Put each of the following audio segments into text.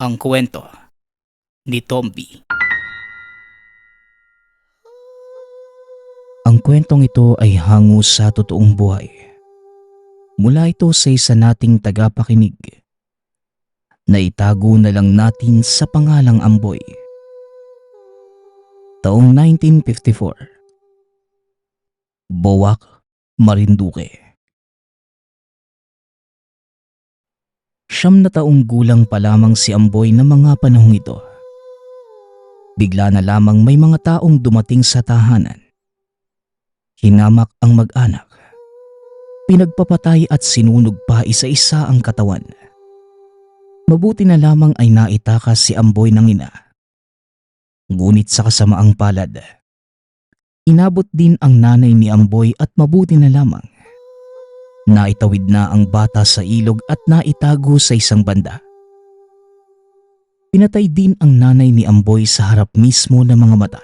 Ang kwento ni Tomby. Ang kwentong ito ay hango sa totoong buhay. Mula ito sa isa nating tagapakinig. Naitago na lang natin sa pangalang Amboy. Taong 1954. Boac, Marinduque. 9 gulang pa lamang si Amboy na mga panahong ito. Bigla na lamang may mga taong dumating sa tahanan. Hinamak ang mag-anak. Pinagpapatay at sinunog pa isa-isa ang katawan. Mabuti na lamang ay naitakas si Amboy ng ina. Ngunit sa kasamaang palad, inabot din ang nanay ni Amboy at mabuti na lamang. Naitawid na ang bata sa ilog at naitago sa isang banda. Pinatay din ang nanay ni Amboy sa harap mismo ng mga mata.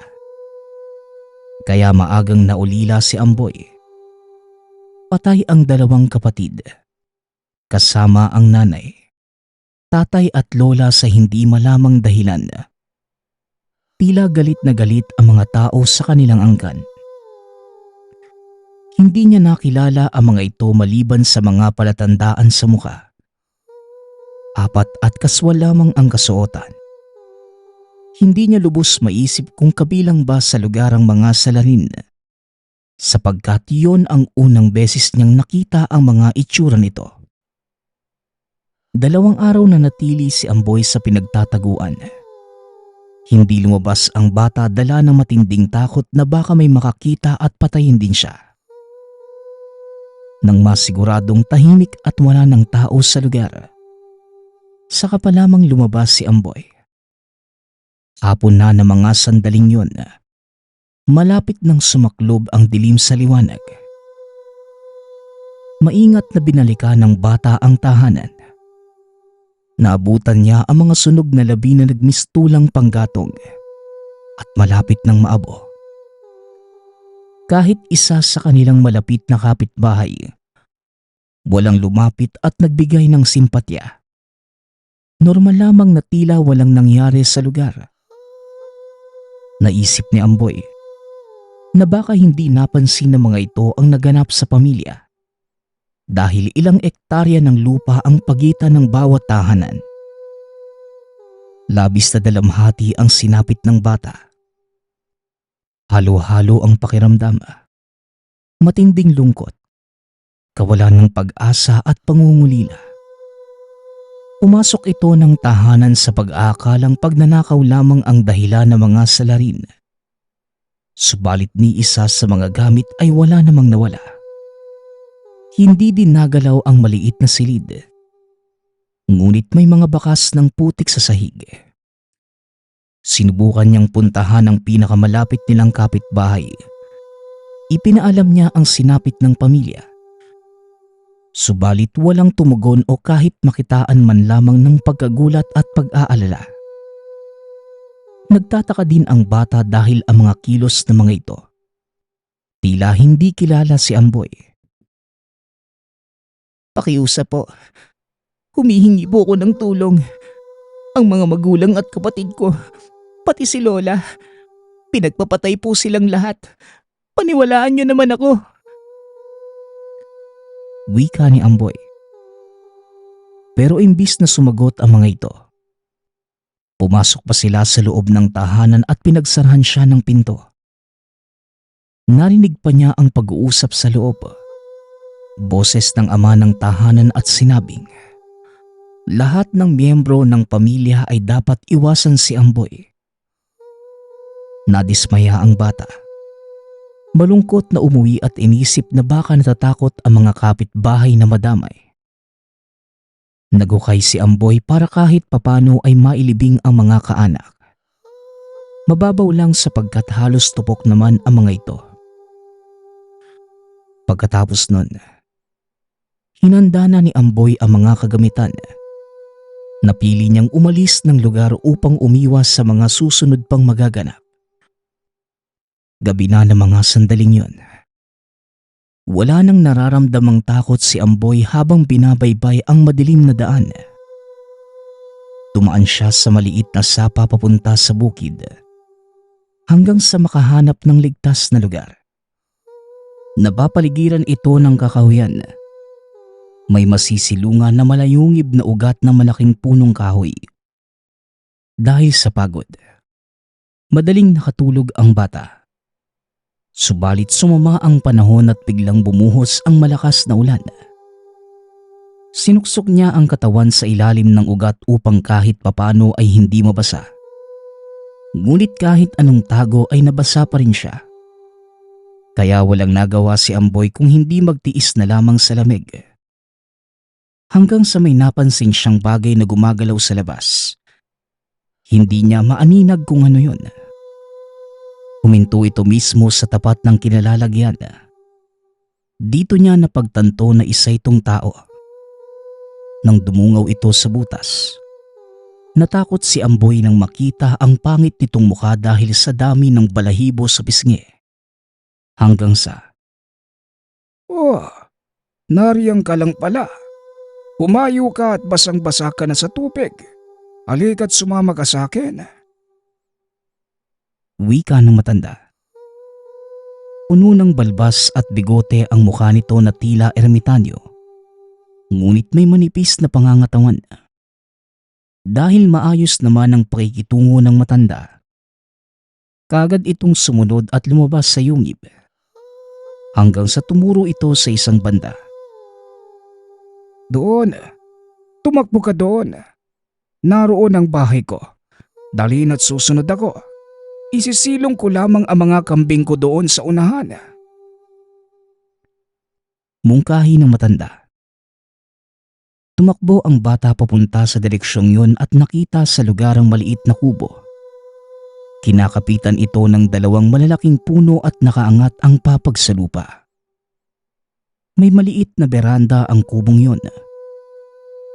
Kaya maagang naulila si Amboy. Patay ang 2 kapatid, kasama ang nanay, tatay at lola sa hindi malamang dahilan. Tila galit na galit ang mga tao sa kanilang angkan. Hindi niya nakilala ang mga ito maliban sa mga palatandaan sa mukha. 4 at kaswal lamang ang kasuotan. Hindi niya lubos maisip kung kabilang ba sa lugar ang mga salarin, sapagkat yon ang unang beses niyang nakita ang mga itsura nito. 2 araw na natili si Amboy sa pinagtataguan. Hindi lumabas ang bata dala ng matinding takot na baka may makakita at patayin din siya. Nang masiguradong tahimik at wala ng tao sa lugar, saka pa lamang lumabas si Amboy. Hapon na ng mga sandaling yon, malapit nang sumaklob ang dilim sa liwanag. Maingat na binalikan ng bata ang tahanan. Naabutan niya ang mga sunog na labi na nagmistulang panggatong at malapit ng maabo. Kahit isa sa kanilang malapit na kapitbahay, walang lumapit at nagbigay ng simpatya. Normal lamang na tila walang nangyari sa lugar. Naisip ni Amboy na baka hindi napansin ng mga ito ang naganap sa pamilya dahil ilang ektarya ng lupa ang pagitan ng bawat tahanan. Labis na dalamhati ang sinapit ng bata. Halo-halo ang pakiramdam. Matinding lungkot, kawalan ng pag-asa at pangungulila. Pumasok ito ng tahanan sa pag-aakalang pagnanakaw lamang ang dahilan ng mga salarin. Subalit ni isa sa mga gamit ay wala namang nawala. Hindi din nagalaw ang maliit na silid. Ngunit may mga bakas ng putik sa sahig. Sinubukan niyang puntahan ang pinakamalapit nilang kapitbahay. Ipinaalam niya ang sinapit ng pamilya. Subalit walang tumugon o kahit makitaan man lamang ng pagkagulat at pag-aalala. Nagtataka din ang bata dahil ang mga kilos ng mga ito tila hindi kilala si Amboy. "Pakiusap po. Humihingi po ako ng tulong. Ang mga magulang at kapatid ko, pati si Lola, pinagpapatay po silang lahat. Paniwalaan niyo naman ako." Wika ni Amboy. Pero imbis na sumagot ang mga ito, pumasok pa sila sa loob ng tahanan at pinagsarahan siya ng pinto. Narinig pa niya ang pag-uusap sa loob. Boses ng ama ng tahanan at sinabing, lahat ng miyembro ng pamilya ay dapat iwasan si Amboy. Nadismaya ang bata. Malungkot na umuwi at inisip na baka natatakot ang mga kapitbahay na madamay. Nagukay si Amboy para kahit papano ay mailibing ang mga kaanak. Mababaw lang sapagkat halos tupok naman ang mga ito. Pagkatapos nun, hinanda na ni Amboy ang mga kagamitan. Napili niyang umalis ng lugar upang umiwas sa mga susunod pang magaganap. Gabi na ng mga sandaling yon. Wala nang nararamdamang takot si Amboy habang binabaybay ang madilim na daan. Dumaan siya sa maliit na sapa papunta sa bukid hanggang sa makahanap ng ligtas na lugar. Napapaligiran ito ng kakahuyan. May masisilungan na malayungib na ugat ng malaking punong kahoy. Dahil sa pagod, madaling nakatulog ang bata. Subalit sumama ang panahon at biglang bumuhos ang malakas na ulan. Sinuksok niya ang katawan sa ilalim ng ugat upang kahit papano ay hindi mabasa. Ngunit kahit anong tago ay nabasa pa rin siya. Kaya walang nagawa si Amboy kung hindi magtiis na lamang sa lamig. Hanggang sa may napansin siyang bagay na gumagalaw sa labas. Hindi niya maaninag kung ano yun. Huminto ito mismo sa tapat ng kinalalagyan. Dito niya napagtanto na isa itong tao. Nang dumungaw ito sa butas, natakot si Amboy nang makita ang pangit nitong mukha dahil sa dami ng balahibo sa pisngi. Hanggang sa, "Oh, nariyang ka lang pala. Humayo ka at basang-basa ka na sa tubig. Halika't sumama ka sa akin." wika ng matanda. Puno ng balbas at bigote ang mukha nito na tila ermitanyo. Ngunit may manipis na pangangatawan. Dahil maayos naman ang pakikitungo ng matanda, kagad itong sumunod at lumabas sa yungib. Hanggang sa tumuro ito sa isang banda. "Doon. Tumakbo ka doon. Naroon ang bahay ko. Dalhin at susunod ako. Isisilong ko lamang ang mga kambing ko doon sa unahan." Mungkahi ng matanda. Tumakbo ang bata papunta sa direksyong yun at nakita sa lugar ang maliit na kubo. Kinakapitan ito ng dalawang malalaking puno at nakaangat ang papag sa lupa. May maliit na beranda ang kubong yun.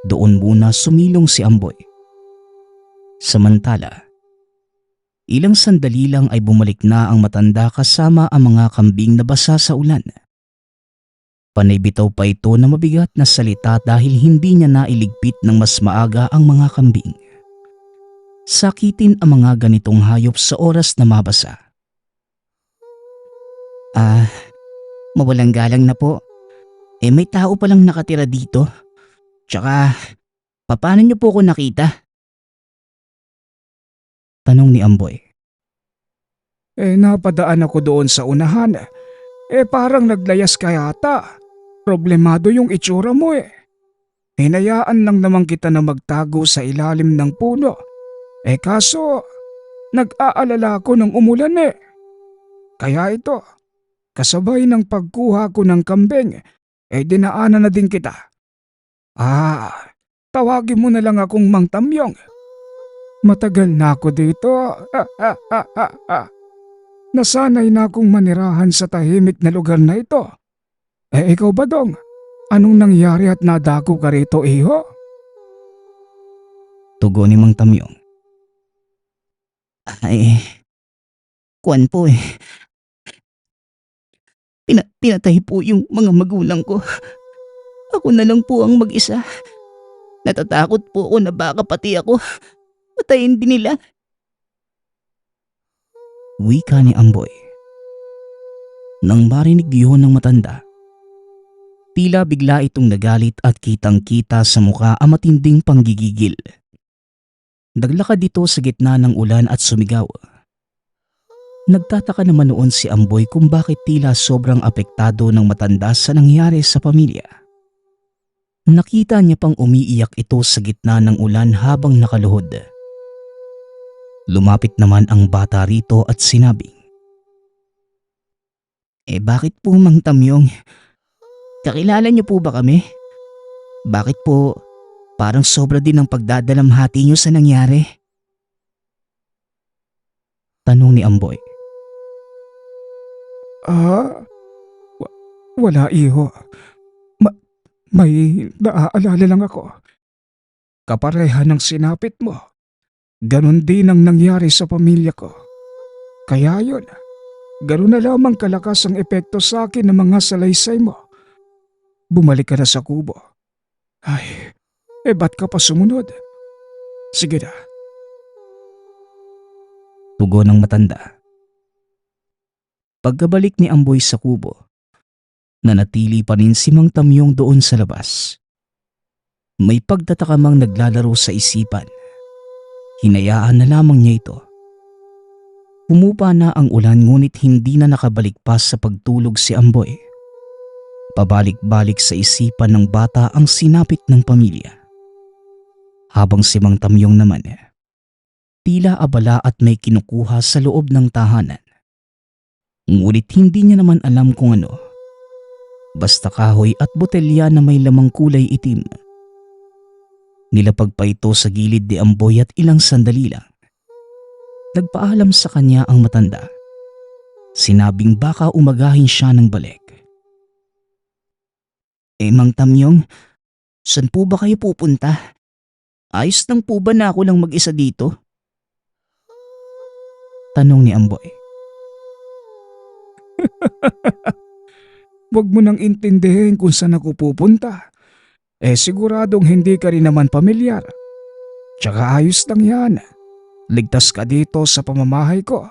Doon muna sumilong si Amboy. Samantala, ilang sandali lang ay bumalik na ang matanda kasama ang mga kambing na basa sa ulan. Panay bitaw pa ito na mabigat na salita dahil hindi niya nailigpit ng mas maaga ang mga kambing. Sakitin ang mga ganitong hayop sa oras na mabasa. Mawalang galang na po. May tao palang nakatira dito. Tsaka, paano niyo po ako nakita? Tanong ni Amboy. Napadaan ako doon sa unahan. Parang naglayas ka yata. Problemado yung itsura mo eh. Hinayaan lang naman kita na magtago sa ilalim ng puno. Kaso, nag-aalala ako nang umulan eh. Kaya ito, kasabay ng pagkuha ko ng kambing, dinaanan na din kita. Tawagin mo na lang akong Mang Tamyong. Matagal na ako dito. Nasanay na akong manirahan sa tahimik na lugar na ito. Ikaw ba dong? Anong nangyari at nadako ka rito, iho? Tugon ni Mang Tamyong. Kuwan po eh. Pinatay po yung mga magulang ko. Ako na lang po ang mag-isa. Natatakot po ako na baka pati ako patayin din nila. Wika ni Amboy. Nang marinig yun ng matanda, tila bigla itong nagalit at kitang-kita sa mukha ang matinding panggigigil. Naglakad dito sa gitna ng ulan at sumigaw. Nagtataka naman noon si Amboy kung bakit tila sobrang apektado ng matanda sa nangyari sa pamilya. Nakita niya pang umiiyak ito sa gitna ng ulan habang nakaluhod. Lumapit naman ang bata rito at sinabi, Bakit po Mang Tamyong? Kakilala niyo po ba kami? Bakit po parang sobra din ang pagdadalamhati niyo sa nangyari? Tanong ni Amboy. Wala iho. May naaalala lang ako. Kapareha ng sinapit mo. Ganon din ang nangyari sa pamilya ko. Kaya yun, ganon na lamang kalakas ang epekto sa akin ng mga salaysay mo. Bumalik ka na sa kubo. Ba't ka pa sumunod? Sige na. Tugon ng matanda. Pagkabalik ni Amboy sa kubo, nanatili pa rin si Mang Tamyong doon sa labas. May pagtatakamang naglalaro sa isipan. Hinayaan na lamang niya ito. Humupa na ang ulan ngunit hindi na nakabalik pa sa pagtulog si Amboy. Pabalik-balik sa isipan ng bata ang sinapit ng pamilya. Habang si Mang Tamyong naman, tila abala at may kinukuha sa loob ng tahanan. Ngunit hindi niya naman alam kung ano. Basta kahoy at botelya na may lamang kulay itim. Nilapag pa ito sa gilid ni Amboy at ilang sandali lang. Nagpaalam sa kanya ang matanda. Sinabing baka umagahin siya ng balik. Mang Tamyong, saan po ba kayo pupunta? Ayos lang po ba na ako lang mag-isa dito? Tanong ni Amboy. Huwag mo nang intindihin kung saan ako pupunta. Siguradong hindi ka rin naman pamilyar. Tsaka ayos lang yan. Ligtas ka dito sa pamamahay ko.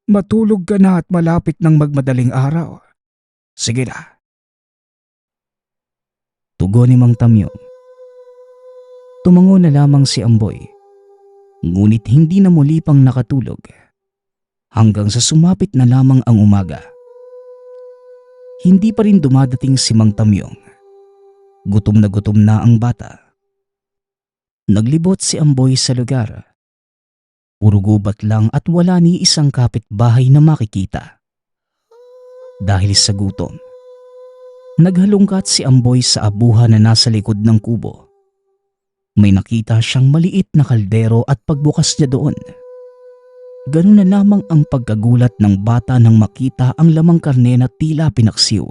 Matulog ka na at malapit ng magmadaling araw. Sige na. Tugon ni Mang Tamyong. Tumango na lamang si Amboy. Ngunit hindi na muli pang nakatulog. Hanggang sa sumapit na lamang ang umaga. Hindi pa rin dumadating si Mang Tamyong. Gutom na ang bata. Naglibot si Amboy sa lugar. Puro gubat lang at wala ni isang kapitbahay na makikita. Dahil sa gutom, naghalungkat si Amboy sa abuhan na nasa likod ng kubo. May nakita siyang maliit na kaldero at pagbukas niya doon. Ganun na lamang ang pagkagulat ng bata nang makita ang lamang karne na tila pinaksiw.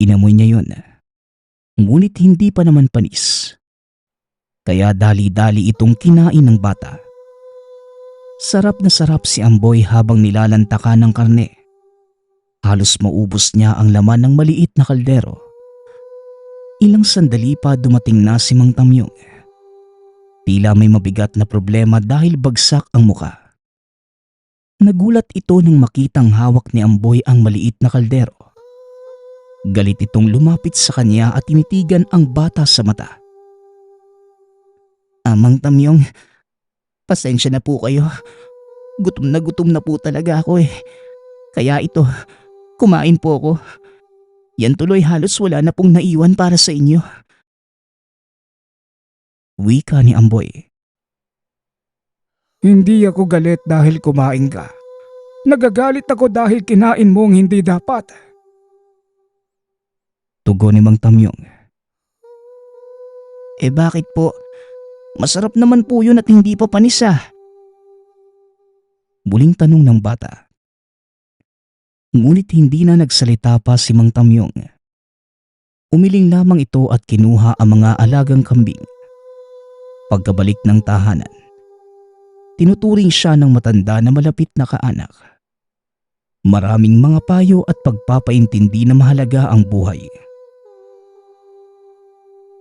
Inamoy niya yun, ngunit hindi pa naman panis. Kaya dali-dali itong kinain ng bata. Sarap na sarap si Amboy habang nilalantakan ng karne. Halos maubos niya ang laman ng maliit na kaldero. Ilang sandali pa dumating na si Mang Tamyong. Tila may mabigat na problema dahil bagsak ang muka. Nagulat ito nang makitang hawak ni Amboy ang maliit na kaldero. Galit itong lumapit sa kanya at tinitigan ang bata sa mata. Mang Tamyong, pasensya na po kayo. Gutom na po talaga ako eh. Kaya ito, kumain po ako. Yan tuloy halos wala na pong naiwan para sa inyo. Wika ni Amboy. Hindi ako galit dahil kumain ka. Nagagalit ako dahil kinain mo ang hindi dapat. Tugon ni Mang Tamyong. Bakit po? Masarap naman po yun at hindi pa panis ah. Muling tanong ng bata. Ngunit hindi na nagsalita pa si Mang Tamyong. Umiling lamang ito at kinuha ang mga alagang kambing. Pagkabalik ng tahanan, tinuturing siya ng matanda na malapit na kaanak. Maraming mga payo at pagpapaintindi na mahalaga ang buhay.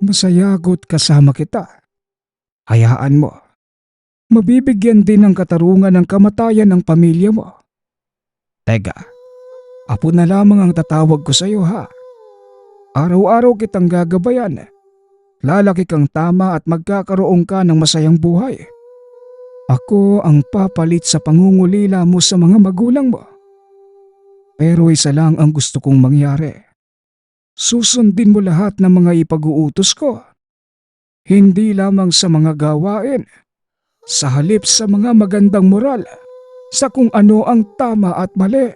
Masayagot kasama kita. Hayaan mo. Mabibigyan din ng katarungan ng kamatayan ng pamilya mo. Teka, apo na lamang ang tatawag ko sa iyo ha. Araw-araw kitang gagabayan. Lalaki kang tama at magkakaroon ka ng masayang buhay. Ako ang papalit sa pangungulila mo sa mga magulang mo. Pero isa lang ang gusto kong mangyari. Susundin mo lahat ng mga ipag-uutos ko. Hindi lamang sa mga gawain, sa halip sa mga magandang moral, sa kung ano ang tama at mali.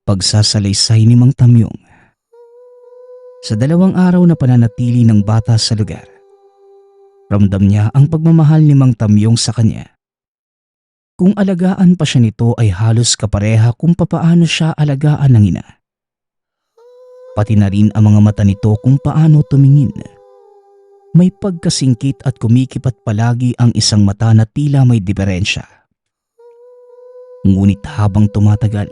Pagsasalaysay ni Mang Tamyong. Sa 2 araw na pananatili ng bata sa lugar, ramdam niya ang pagmamahal ni Mang Tamyong sa kanya. Kung alagaan pa siya nito ay halos kapareha kung papaano siya alagaan ng ina. Pati na rin ang mga mata nito kung paano tumingin. May pagkasingkit at kumikipat palagi ang isang mata na tila may diferensya. Ngunit habang tumatagal,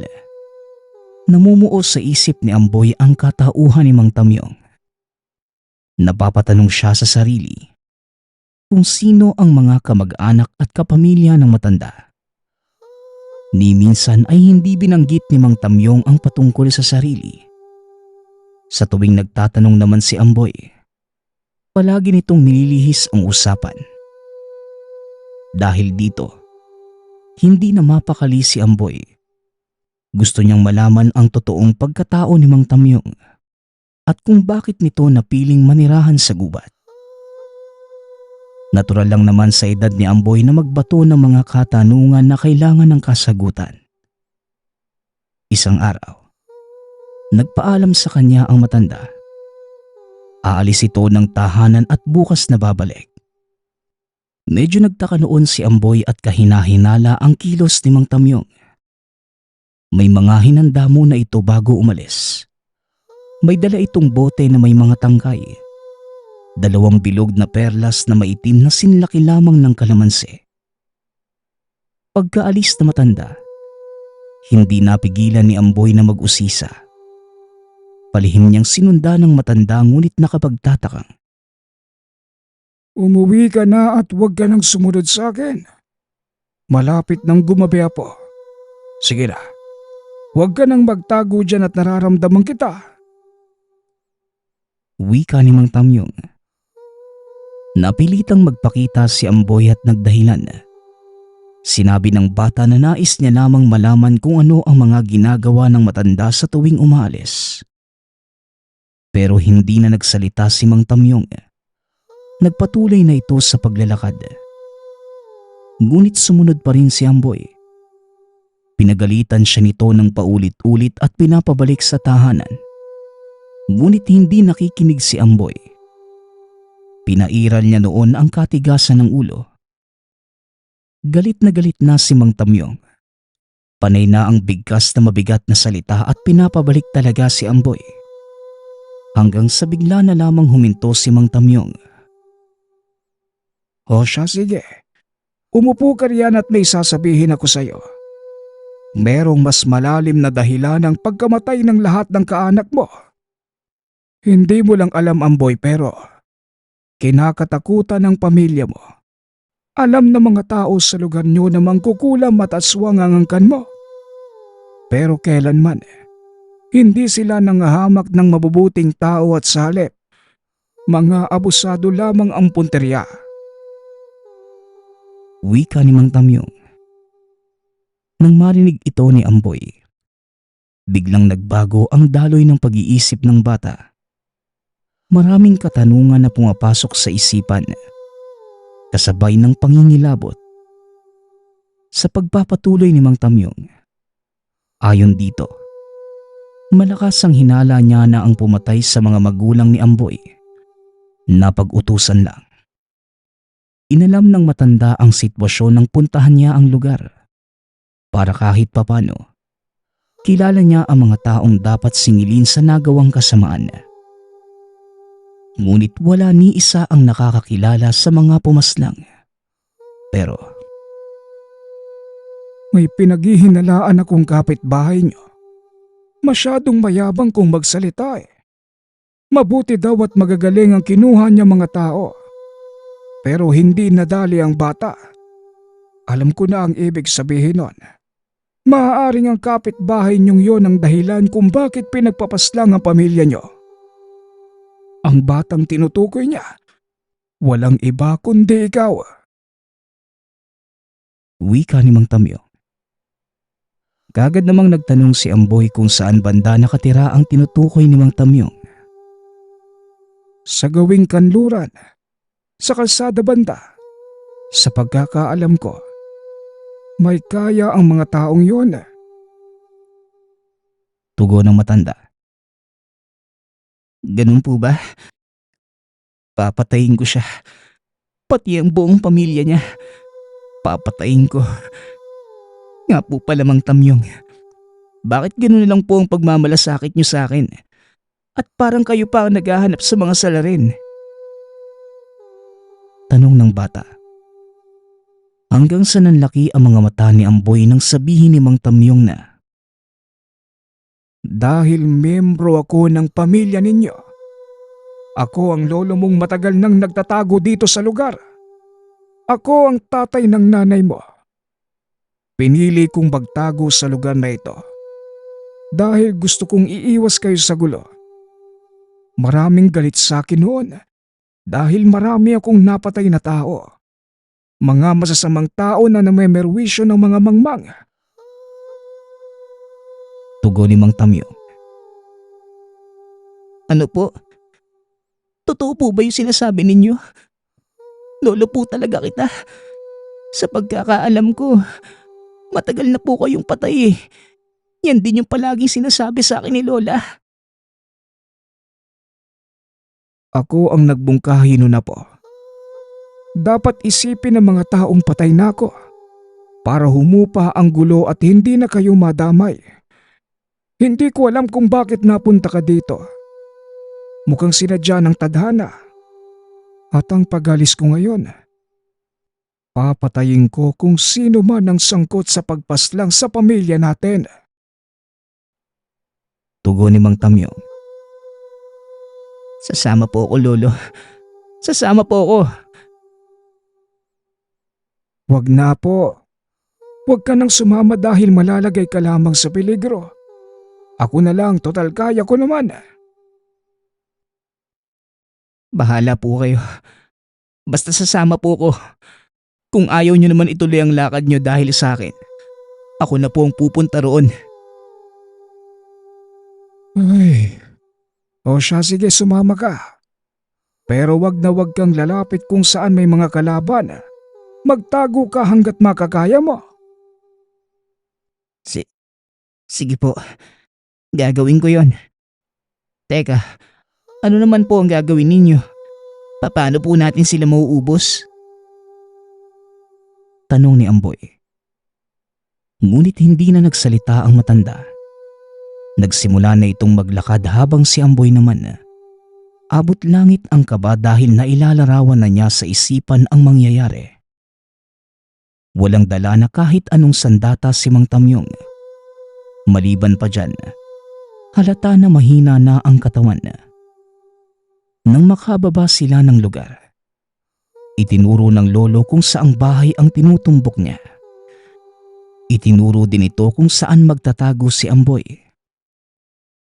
namumuo sa isip ni Amboy ang katauhan ni Mang Tamyong. Napapatanong siya sa sarili kung sino ang mga kamag-anak at kapamilya ng matanda. Ni minsan ay hindi binanggit ni Mang Tamyong ang patungkol sa sarili. Sa tuwing nagtatanong naman si Amboy, palagi nitong nililihis ang usapan. Dahil dito, hindi na mapakali si Amboy. Gusto niyang malaman ang totoong pagkatao ni Mang Tamyong at kung bakit nito napiling manirahan sa gubat. Natural lang naman sa edad ni Amboy na magbato ng mga katanungan na kailangan ng kasagutan. Isang araw, nagpaalam sa kanya ang matanda. Aalis ito ng tahanan at bukas na babalik. Medyo nagtaka noon si Amboy at kahina-hinala ang kilos ni Mang Tamyong. May mga hinanda muna ito bago umalis. May dala itong bote na may mga tangkay. 2 bilog na perlas na maitim na sinlaki lamang ng kalamansi. Pagkaalis na matanda, hindi napigilan ni Amboy na mag-usisa. Palihim niyang sinunda ng matanda ngunit nakapagtatakang. Umuwi ka na at huwag ka nang sumunod sa akin. Malapit nang gumabi po. Sige na, huwag ka nang magtago dyan at nararamdaman kita. Wika ni Mang Tamyong. Napilitang magpakita si Amboy at nagdahilan. Sinabi ng bata na nais niya lamang malaman kung ano ang mga ginagawa ng matanda sa tuwing umaalis. Pero hindi na nagsalita si Mang Tamyong. Nagpatuloy na ito sa paglalakad. Ngunit sumunod pa rin si Amboy. Pinagalitan siya nito ng paulit-ulit at pinapabalik sa tahanan. Ngunit hindi nakikinig si Amboy. Pinairal niya noon ang katigasan ng ulo. Galit na si Mang Tamyong. Panay na ang bigkas na mabigat na salita at pinapabalik talaga si Amboy. Hanggang sa bigla na lamang huminto si Mang Tamyong. O siya, sige. Umupo ka riyan at may sasabihin ako sa'yo. Merong mas malalim na dahilan ng pagkamatay ng lahat ng kaanak mo. Hindi mo lang alam, Amboy, pero kinakatakutan ng pamilya mo. Alam ng mga tao sa lugar nyo na mangkukulam at aswang ang angkan mo. Pero kailanman, hindi sila nangahamak ng mabubuting tao at salip. Mga abusado lamang ang punteriya. Wika ni Mang Tamyong. Nang marinig ito ni Amboy, biglang nagbago ang daloy ng pag-iisip ng bata. Maraming katanungan na pumapasok sa isipan, kasabay ng pangingilabot. Sa pagpapatuloy ni Mang Tamyong, ayon dito, malakas ang hinala niya na ang pumatay sa mga magulang ni Amboy. Napag-utusan lang. Inalam ng matanda ang sitwasyon nang puntahan niya ang lugar. Para kahit papano, kilala niya ang mga taong dapat singilin sa nagawang kasamaan. Ngunit wala ni isa ang nakakakilala sa mga pumaslang. Pero may pinaghihinalaan akong kapitbahay nyo. Masyadong mayabang kung magsalita eh. Mabuti daw at magagaling ang kinuha niya mga tao. Pero hindi nadali ang bata. Alam ko na ang ibig sabihin nun. Maaaring ang kapitbahay niyong yon ang dahilan kung bakit pinagpapaslang ang pamilya niyo. Ang batang tinutukoy niya, walang iba kundi ikaw. wika ni Mang Tamyong. Kagad namang nagtanong si Amboy kung saan banda nakatira ang tinutukoy ni Mang Tamyong. Sa gawing kanluran, sa kalsada banda. Sa pagkakaalam ko, may kaya ang mga taong yon. Tugon ng matanda. Ganun po ba? Papatayin ko siya. Pati ang buong pamilya niya. Papatayin ko. Nga po pala Mang Tamyong. Bakit ganun lang po ang pagmamalasakit niyo sa akin? At parang kayo pa ang naghahanap sa mga salarin. Tanong ng bata. Hanggang sa nanlaki ang mga mata ni Amboy nang sabihin ni Mang Tamyong na, dahil miyembro ako ng pamilya ninyo, Ako ang lolo mong matagal nang nagtatago dito sa lugar. Ako ang tatay ng nanay mo. Pinili kong magtago sa lugar na ito dahil gusto kong iiwas kayo sa gulo. Maraming galit sa akin noon dahil marami akong napatay na tao. Mga masasamang tao na namemerwisyo ng mga mangmang. Tugon ni Mang Tamyong. Ano po? Totoo po ba yung sinasabi ninyo? Lolo po talaga kita. Sa pagkakaalam ko, matagal na po kayong patay eh. Yan din yung palaging sinasabi sa akin ni Lola. Ako ang nagbungkahi noon na po. Dapat isipin ng mga taong patay na ako para humupa ang gulo at hindi na kayo madamay. Hindi ko alam kung bakit napunta ka dito. Mukhang sinadya ng tadhana. At ang pagalis ko ngayon, papatayin ko kung sino man ang sangkot sa pagpaslang sa pamilya natin. Tugon ni Mang Tamyong. Sasama po ako, Lolo. Sasama po ako. Wag na po. Huwag ka nang sumama dahil malalagay ka lamang sa peligro. Ako na lang, total kaya ko naman. Bahala po kayo. Basta sasama po ko. Kung ayaw nyo naman ituloy ang lakad nyo dahil sa akin, ako na po ang pupunta roon. Ay, o siya sige sumama ka. Pero wag na wag kang lalapit kung saan may mga kalaban. Magtago ka hanggat makakaya mo. Sige po. Gagawin ko yon. Teka, ano naman po ang gagawin ninyo? Paano po natin sila mauubos? Tanong ni Amboy. Ngunit hindi na nagsalita ang matanda. Nagsimula na itong maglakad habang si Amboy naman abot langit ang kaba dahil nailalarawan na niya sa isipan ang mangyayari. Walang dala na kahit anong sandata si Mang Tamyong. Maliban pa dyan, halata na mahina na ang katawan. Nang makababa sila ng lugar, itinuro ng lolo kung saang bahay ang tinutumbok niya. Itinuro din ito kung saan magtatago si Amboy.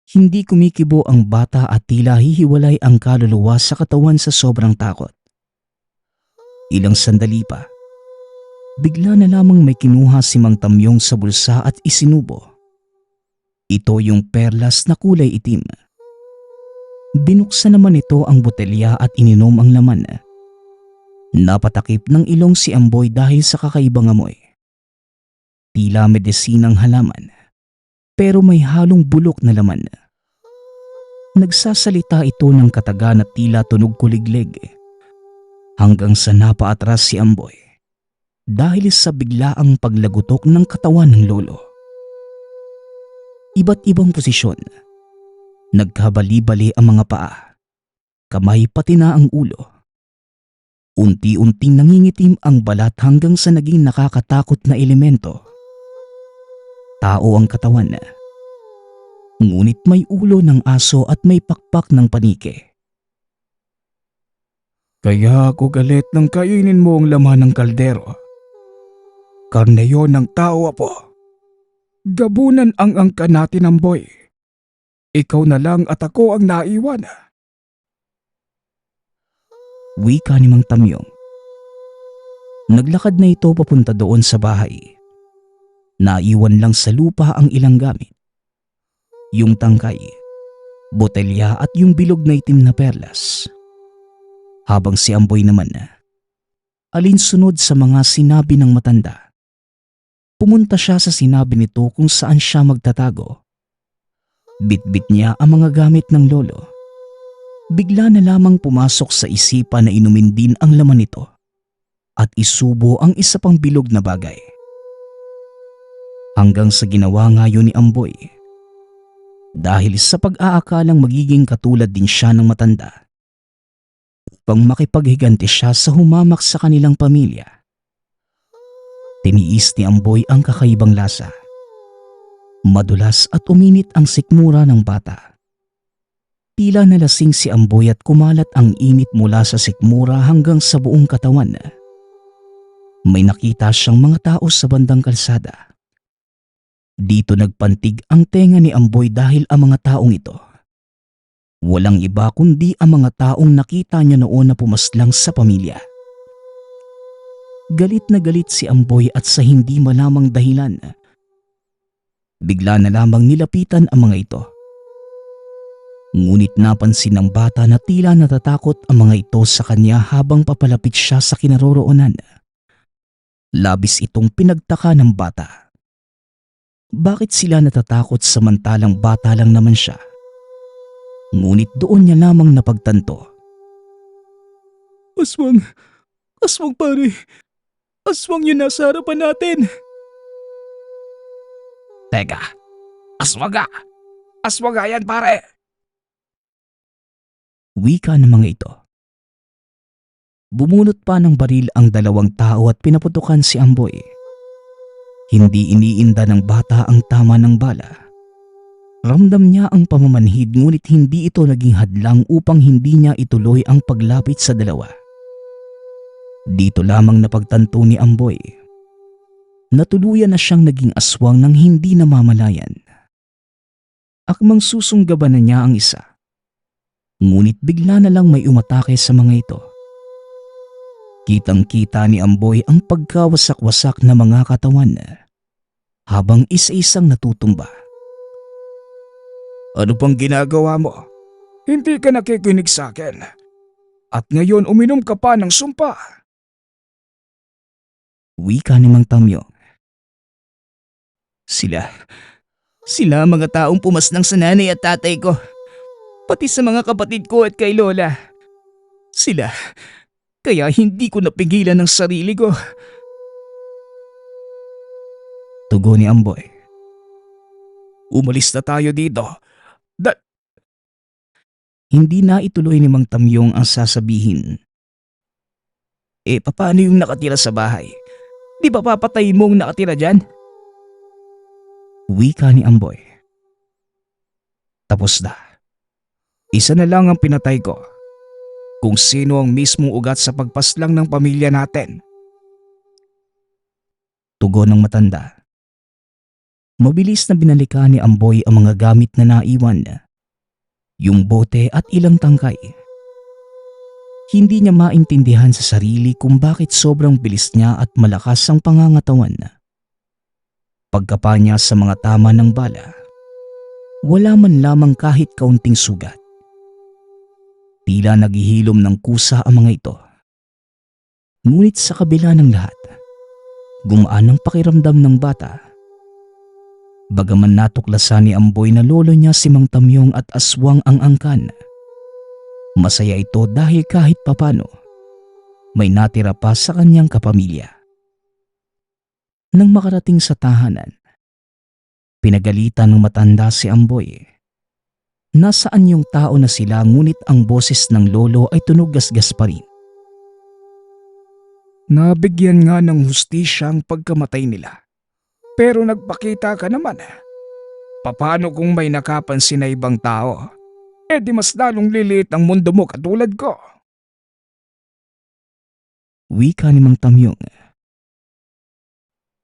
Hindi kumikibo ang bata at tila hihiwalay ang kaluluwa sa katawan sa sobrang takot. Ilang sandali pa, bigla na lamang may kinuha si Mang Tamyong sa bulsa at isinubo. Ito yung perlas na kulay itim. Binuksan naman ito ang botelya at ininom ang laman. Napatakip ng ilong si Amboy dahil sa kakaibang amoy. Tila medesinang halaman, pero may halong bulok na laman. Nagsasalita ito ng katagan at tila tunog kuliglig. Hanggang sa napaatras si Amboy dahil sa biglaang paglagutok ng katawan ng lolo. Iba't ibang posisyon. Nagkabali-bali ang mga paa, kamay pati na ang ulo. Unti-unting nangingitim ang balat hanggang sa naging nakakatakot na elemento. Tao ang katawan. Ngunit may ulo ng aso at may pakpak ng panike. Kaya ako galit nang kainin mo ang laman ng kaldero. Karne yon ng tao, apo. Gabunan ang angka natin, Amboy. Ikaw na lang at ako ang naiwan. Wika ni Mang Tamyong. Naglakad na ito papunta doon sa bahay. Naiwan lang sa lupa ang ilang gamit. Yung tangkay, botelya at yung bilog na itim na perlas. Habang si Amboy naman alinsunod sa mga sinabi ng matanda. Pumunta siya sa sinabi nito kung saan siya magtatago. Bitbit niya ang mga gamit ng lolo. Bigla na lamang pumasok sa isipan na inumin din ang laman nito at isubo ang isa pang bilog na bagay. Hanggang sa ginawa nga yun ni Amboy. Dahil sa pag-aakalang magiging katulad din siya ng matanda. Upang makipaghiganti siya sa humamak sa kanilang pamilya. Tiniis ni Amboy ang kakaibang lasa. Madulas at uminit ang sikmura ng bata. Tila nalasing si Amboy at kumalat ang init mula sa sikmura hanggang sa buong katawan. May nakita siyang mga tao sa bandang kalsada. Dito nagpantig ang tenga ni Amboy dahil ang mga taong ito, walang iba kundi ang mga taong nakita niya noon na pumaslang sa pamilya. Galit na galit si Amboy at sa hindi malamang dahilan, bigla na lamang nilapitan ang mga ito. Ngunit napansin ng bata na tila natatakot ang mga ito sa kanya habang papalapit siya sa kinaroroonan. Labis itong pinagtaka ng bata. Bakit sila natatakot samantalang bata lang naman siya? Ngunit doon niya lamang napagtanto. Aswang! Aswang pare! Aswang yun nasa harapan natin! Teka, aswaga! Aswang yan pare! Wika ng mga ito. Bumunot pa ng baril ang dalawang tao at pinaputukan si Amboy. Hindi iniinda ng bata ang tama ng bala. Ramdam niya ang pamamanhid ngunit hindi ito naging hadlang upang hindi niya ituloy ang paglapit sa dalawa. Dito lamang napagtanto ni Amboy na tuluyan na siyang naging aswang nang hindi namamalayan. Akmang susunggaban na niya ang isa. Ngunit bigla na lang may umatake sa mga ito. Kitang-kita ni Amboy ang pagkawasak-wasak na mga katawan habang isa-isang natutumba. Ano pang ginagawa mo? Hindi ka nakikinig sa akin. At ngayon uminom ka pa ng sumpa. Wika ni Mang Tamyong. Sila mga taong pumaslang sa nanay at tatay ko. Pati sa mga kapatid ko at kay Lola. Sila, kaya hindi ko napigilan ang sarili ko. Tugon ni Amboy. Umalis na tayo dito. Hindi na ituloy ni Mang Tamyong ang sasabihin. Paano yung nakatira sa bahay? Di ba papatayin mo ang nakatira dyan? Wika ni Amboy. Tapos na. Isa na lang ang pinatay ko. Kung sino ang mismong ugat sa pagpaslang ng pamilya natin. Tugon ng matanda. Mabilis na binalikan ni Amboy ang mga gamit na naiwan. Yung bote at ilang tangkay. Hindi niya maintindihan sa sarili kung bakit sobrang bilis niya at malakas ang pangangatawan. Pagkapa niya sa mga tama ng bala, wala man lamang kahit kaunting sugat. Tila naghihilom ng kusa ang mga ito. Ngunit sa kabila ng lahat, gumaan ang pakiramdam ng bata. Bagaman natuklasan ni Amboy na lolo niya si Mang Tamyong at aswang ang angkan, masaya ito dahil kahit papano, may natira pa sa kanyang kapamilya. Nang makarating sa tahanan, pinagalitan ng matanda si Amboy. Nasaan yung tao na sila ngunit ang boses ng lolo ay tunog gasgas pa rin. Nabigyan nga ng hustisya ang pagkamatay nila. Pero nagpakita ka naman. Paano kung may nakapansin na ibang tao? Di mas lalong liliit ang mundo mo katulad ko. Wika ni Mang Tamyong.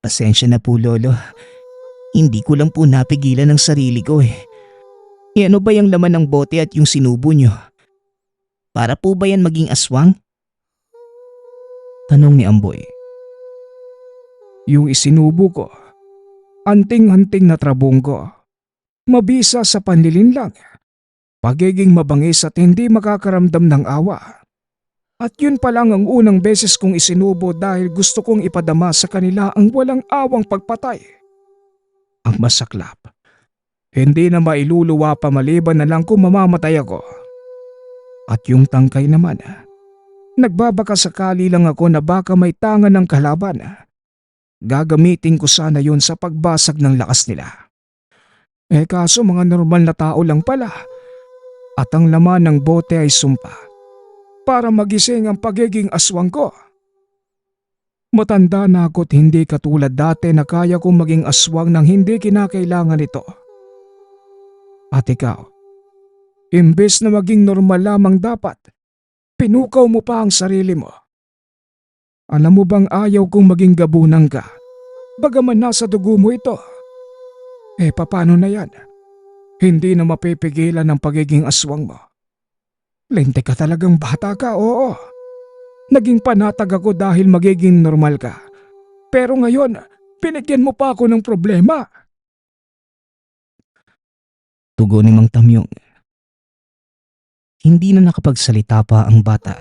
Pasensya na po lolo. Hindi ko lang po napigilan ang sarili ko ano ba yung laman ng bote at yung sinubo nyo? Para po ba yan maging aswang? Tanong ni Amboy. Yung isinubo ko, anting-anting na trabong ko. Mabisa sa panlilinlang. Pagiging mabangis at hindi makakaramdam ng awa. At yun pa lang ang unang beses kong isinubo dahil gusto kong ipadama sa kanila ang walang awang pagpatay. Ang masaklap. Hindi na mailuluwa pa maliban na lang kung mamamatay ako. At yung tangkay naman, nagbabaka sakali lang ako na baka may tangan ng kalaban. Gagamitin ko sana yun sa pagbasag ng lakas nila. Kaso mga normal na tao lang pala. At ang laman ng bote ay sumpa. Para magising ang pagiging aswang ko. Matanda na ako't hindi katulad dati na kaya kong maging aswang nang hindi kinakailangan ito. At ikaw, Imbes na maging normal lamang dapat, pinukaw mo pa ang sarili mo. Alam mo bang ayaw kong maging gabunan ka? Bagaman nasa dugo mo ito. Paano na yan? Hindi na mapipigilan ang pagiging aswang mo. Lente ka talagang bata ka, oo. Naging panatag ako dahil magiging normal ka. Pero ngayon, binigyan mo pa ako ng problema. Tugon ni Mang Tamyong. Hindi na nakapagsalita pa ang bata.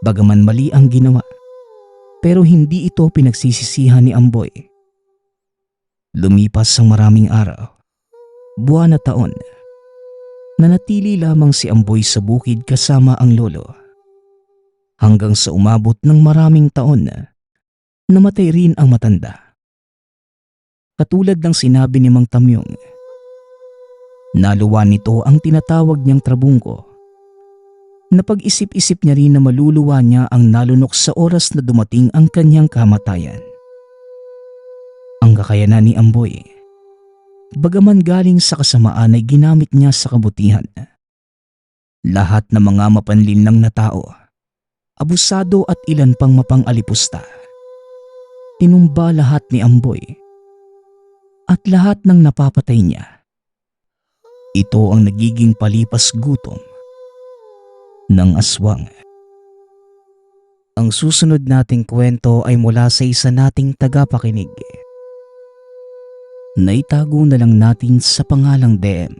Bagaman mali ang ginawa, pero hindi ito pinagsisisihan ni Amboy. Lumipas ang maraming araw, buwan at taon. Nanatili lamang si Amboy sa bukid kasama ang lolo. Hanggang sa umabot ng maraming taon na namatay rin ang matanda. Katulad ng sinabi ni Mang Tamyong, naluwa nito ang tinatawag niyang trabungko. Napag-isip-isip niya rin na maluluwa niya ang nalunok sa oras na dumating ang kanyang kamatayan. Ang kakayanan ni Amboy, bagaman galing sa kasamaan ay ginamit niya sa kabutihan. Lahat ng mga mapanlinlang na tao, abusado at ilan pang mapang-alipusta, tinumba lahat ni Amboy at lahat ng napapatay niya. Ito ang nagiging palipas gutom ng aswang. Ang susunod nating kwento ay mula sa isa nating tagapakinig. Naitago na lang natin sa pangalang DM.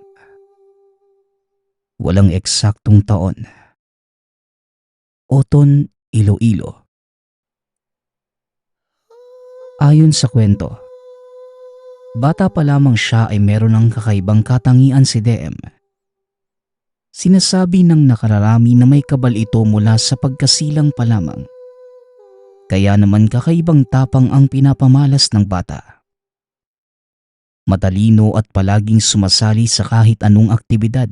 Walang eksaktong taon. Oton, Iloilo. Ayon sa kwento, bata pa lamang siya ay meron ng kakaibang katangian si DM. Sinasabi ng nakararami na may kabal ito mula sa pagkasilang pa lamang. Kaya naman kakaibang tapang ang pinapamalas ng bata. Matalino at palaging sumasali sa kahit anong aktibidad.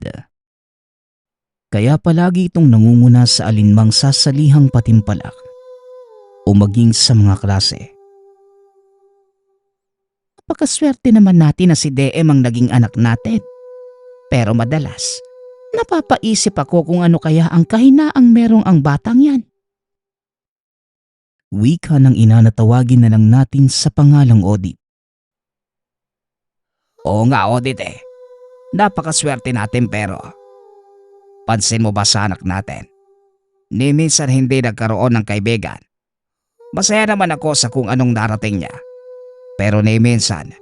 Kaya palagi itong nangunguna sa alinmang sasalihang patimpalak o maging sa mga klase. Napakaswerte naman natin na si DM ang naging anak natin. Pero madalas, napapaisip ako kung ano kaya ang kahinaang merong ang batang yan. Wika ng ina na tawagin na lang natin sa pangalang Odit. Oo nga, Odit eh. Napakaswerte natin pero pansin mo ba sa anak natin? Ni minsan hindi nagkaroon ng kaibigan. Masaya naman ako sa kung anong narating niya. Pero ni minsan,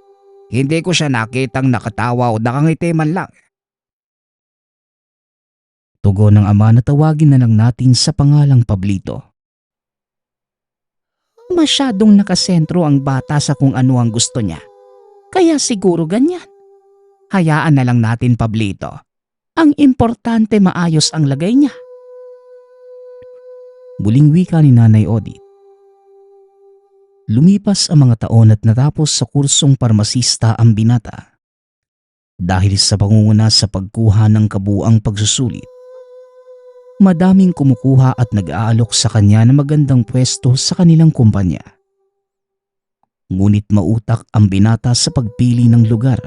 hindi ko siya nakitang nakatawa o nakangiti man lang. Tugon ng ama na tawagin na lang natin sa pangalang Pablito. Masyadong nakasentro ang bata sa kung ano ang gusto niya. Kaya siguro ganyan. Hayaan na lang natin, Pablito. Ang importante maayos ang lagay niya. Muling wika ni Nanay Odit. Lumipas ang mga taon at natapos sa kursong parmasista ang binata. Dahil sa pangunguna sa pagkuha ng kabuang pagsusulit, madaming kumukuha at nag-aalok sa kanya ng magandang pwesto sa kanilang kumpanya. Ngunit mautak ang binata sa pagpili ng lugar.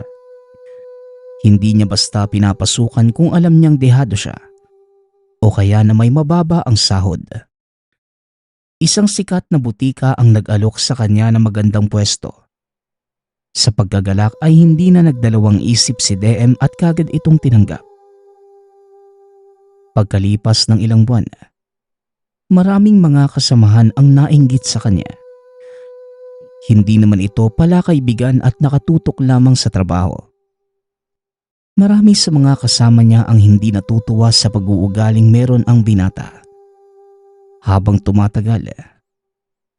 Hindi niya basta pinapasukan kung alam niyang dehado siya o kaya na may mababa ang sahod. Isang sikat na butika ang nag-alok sa kanya ng magandang pwesto. Sa pagkagalak ay hindi na nagdalawang isip si DM at kagad itong tinanggap. Pagkalipas ng ilang buwan, maraming mga kasamahan ang nainggit sa kanya. Hindi naman ito pala kaibigan at nakatutok lamang sa trabaho. Marami sa mga kasama niya ang hindi natutuwa sa pag-uugaling meron ang binata. Habang tumatagal,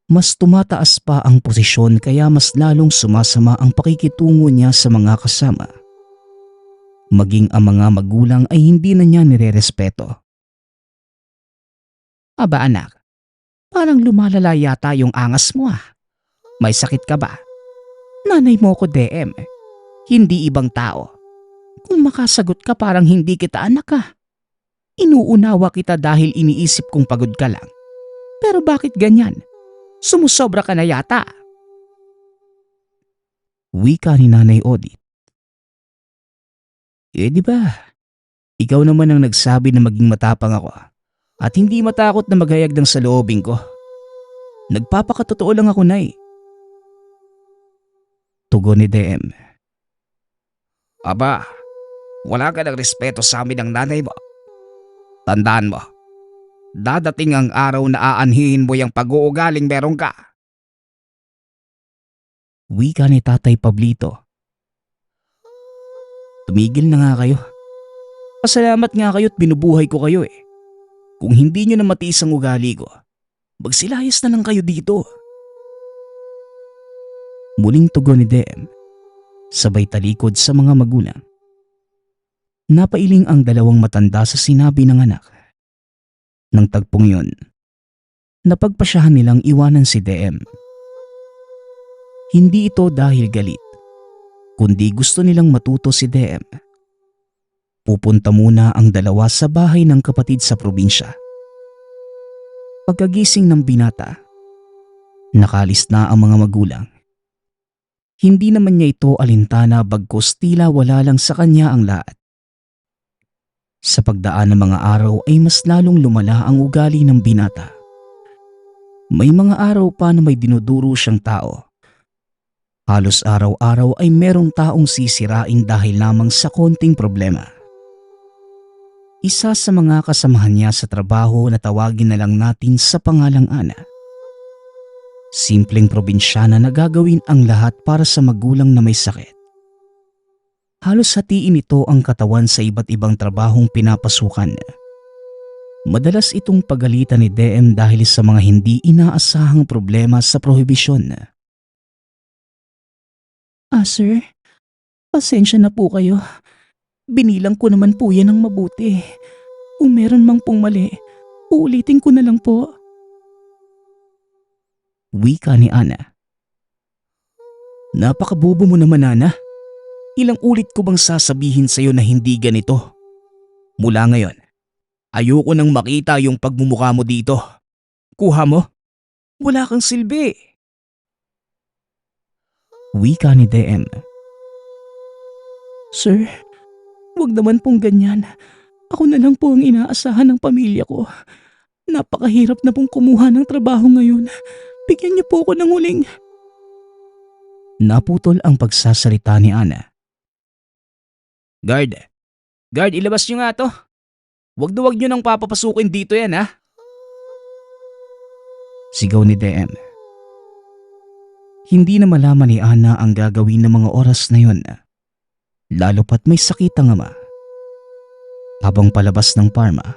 mas tumataas pa ang posisyon kaya mas lalong sumasama ang pakikitungo niya sa mga kasama. Maging ang mga magulang ay hindi na niya nirerespeto. Aba anak, parang lumalala yata yung angas mo ah. May sakit ka ba? Nanay mo ko DM, hindi ibang tao. Kung makasagot ka parang hindi kita anak ah. Inuunawa kita dahil iniisip kong pagod ka lang. Pero bakit ganyan? Sumusobra ka na yata. Wika ni Nanay Odit. Di ba? Ikaw naman ang nagsabi na maging matapang ako at hindi matakot na maghayag ng saloobin ko. Nagpapakatotoo lang ako, Nay. Tugon ni DM. Aba, wala ka ng respeto sa amin ng nanay mo. Tandaan mo, dadating ang araw na aanhihin mo yung pag-uugaling meron ka. Wika ni Tatay Pablito. Tumigil na nga kayo. Pasalamat nga kayo't binubuhay ko kayo eh. Kung hindi nyo na matiis ang ugali ko, magsilayas na lang kayo dito. Muling tugon ni DM, sabay talikod sa mga magulang. Napailing ang dalawang matanda sa sinabi ng anak. Nang tagpong yun, napagpasyahan nilang iwanan si DM. Hindi ito dahil galit, kundi gusto nilang matuto si DM. Pupunta muna ang dalawa sa bahay ng kapatid sa probinsya. Pagkagising ng binata, nakalis na ang mga magulang. Hindi naman niya ito alintana bagkus tila wala lang sa kanya ang lahat. Sa pagdaan ng mga araw ay mas lalong lumala ang ugali ng binata. May mga araw pa na may dinuduro siyang tao. Halos araw-araw ay merong taong sisirain dahil lamang sa konting problema. Isa sa mga kasamahan niya sa trabaho na tawagin na lang natin sa pangalang Ana. Simpleng probinsyana na gagawin ang lahat para sa magulang na may sakit. Halos hatiin ito ang katawan sa iba't ibang trabahong pinapasukan. Madalas itong pagalitan ni DM dahil sa mga hindi inaasahang problema sa prohibisyon. Sir, pasensya na po kayo. Binilang ko naman po yan ng mabuti. Kung meron mang pong mali, uulitin ko na lang po. Wika ni Ana. Napakabobo mo naman, Ana. Ilang ulit ko bang sasabihin sa'yo na hindi ganito? Mula ngayon, ayoko nang makita yung pagmumukha mo dito. Kuha mo? Wala kang silbi. Wika ni DM. Sir, wag naman pong ganyan. Ako na lang po ang inaasahan ng pamilya ko. Napakahirap na pong kumuha ng trabaho ngayon. Bigyan niyo po ako ng huling... Naputol ang pagsasalita ni Ana. Guard, ilabas niyo nga to. Wag na wag niyo nang papapasukin dito yan, ha? Sigaw ni DM. Hindi na malaman ni Ana ang gagawin ng mga oras na yun. Lalo pat may sakit ang ama. Habang palabas ng parma,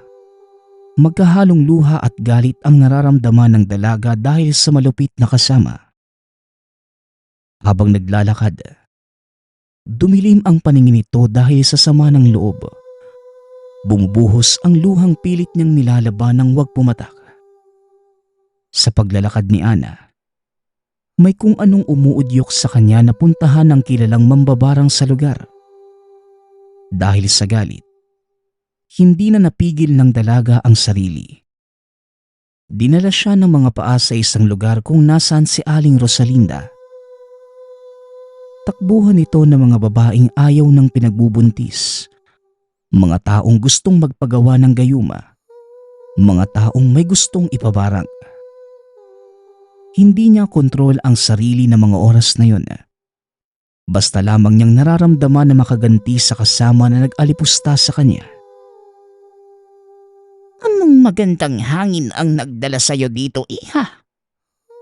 magkahalong luha at galit ang nararamdaman ng dalaga dahil sa malupit na kasama. Habang naglalakad, dumilim ang paningin nito dahil sa sama ng loob. Bumubuhos ang luhang pilit niyang nilalaban ng wag pumatak. Sa paglalakad ni Ana, may kung anong umuudyok sa kanya na puntahan ng kilalang mambabarang sa lugar. Dahil sa galit, hindi na napigil ng dalaga ang sarili. Dinala siya ng mga paa sa isang lugar kung nasaan si Aling Rosalinda. Takbuhan ito ng mga babaeng ayaw ng pinagbubuntis, mga taong gustong magpagawa ng gayuma, mga taong may gustong ipabarang. Hindi niya kontrol ang sarili ng mga oras na yun. Basta lamang niyang nararamdaman na makaganti sa kasama na nag-alipusta sa kanya. Anong magandang hangin ang nagdala sa'yo dito, iha?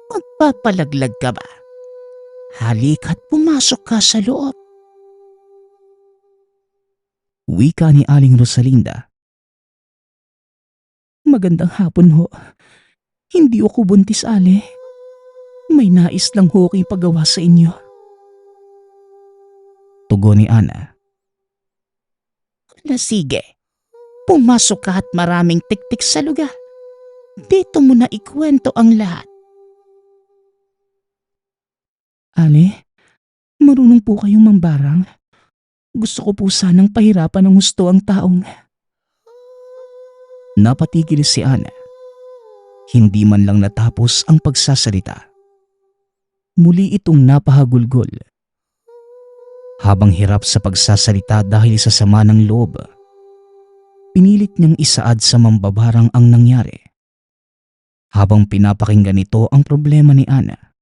Magpapalaglag ka ba? Halika't pumasok ka sa loob. Wika ni Aling Rosalinda. Magandang hapon ho. Hindi ako buntis, Ale. May nais lang ho akong pagawa sa inyo. Tugon ni Ana. Sige, pumasok ka at maraming tiktik sa lugar. Dito mo na ikwento ang lahat. Ale, marunong po kayong mambarang. Gusto ko po sanang pahirapan ng husto ang taong... Napatigil si Ana. Hindi man lang natapos ang pagsasalita. Muli itong napahagulgol. Habang hirap sa pagsasalita dahil sa sama ng loob, Pinilit niyang isaad sa mambabarang ang nangyari. Habang pinapakinggan nito ang problema ni Ana,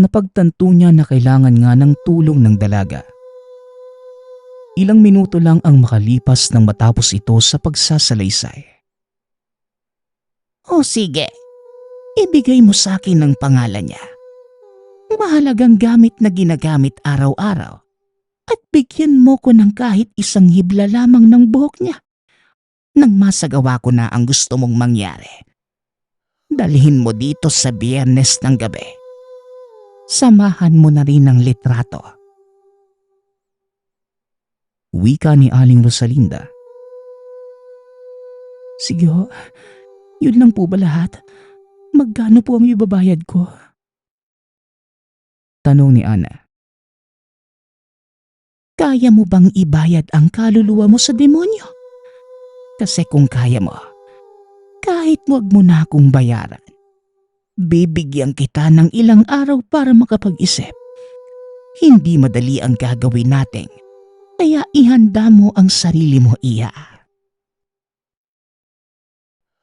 napagtanto niya na kailangan nga ng tulong ng dalaga. Ilang minuto lang ang makalipas nang matapos ito sa pagsasalaysay. O sige, ibigay mo sa akin ang pangalan niya. Mahalagang gamit na ginagamit araw-araw at bigyan mo ko ng kahit isang hibla lamang ng buhok niya. Nang masagawa ko na ang gusto mong mangyari, dalhin mo dito sa Biyernes ng gabi. Samahan mo na rin ng litrato. Wika ni Aling Rosalinda. Sige ho, yun lang po ba lahat? Magkano po ang ibabayad ko? Tanong ni Ana. Kaya mo bang ibayad ang kaluluwa mo sa demonyo? Kasi kung kaya mo, kahit wag mo na akong bayaran, bibigyan kita ng ilang araw para makapag-isip. Hindi madali ang gagawin natin, kaya ihanda mo ang sarili mo, iya.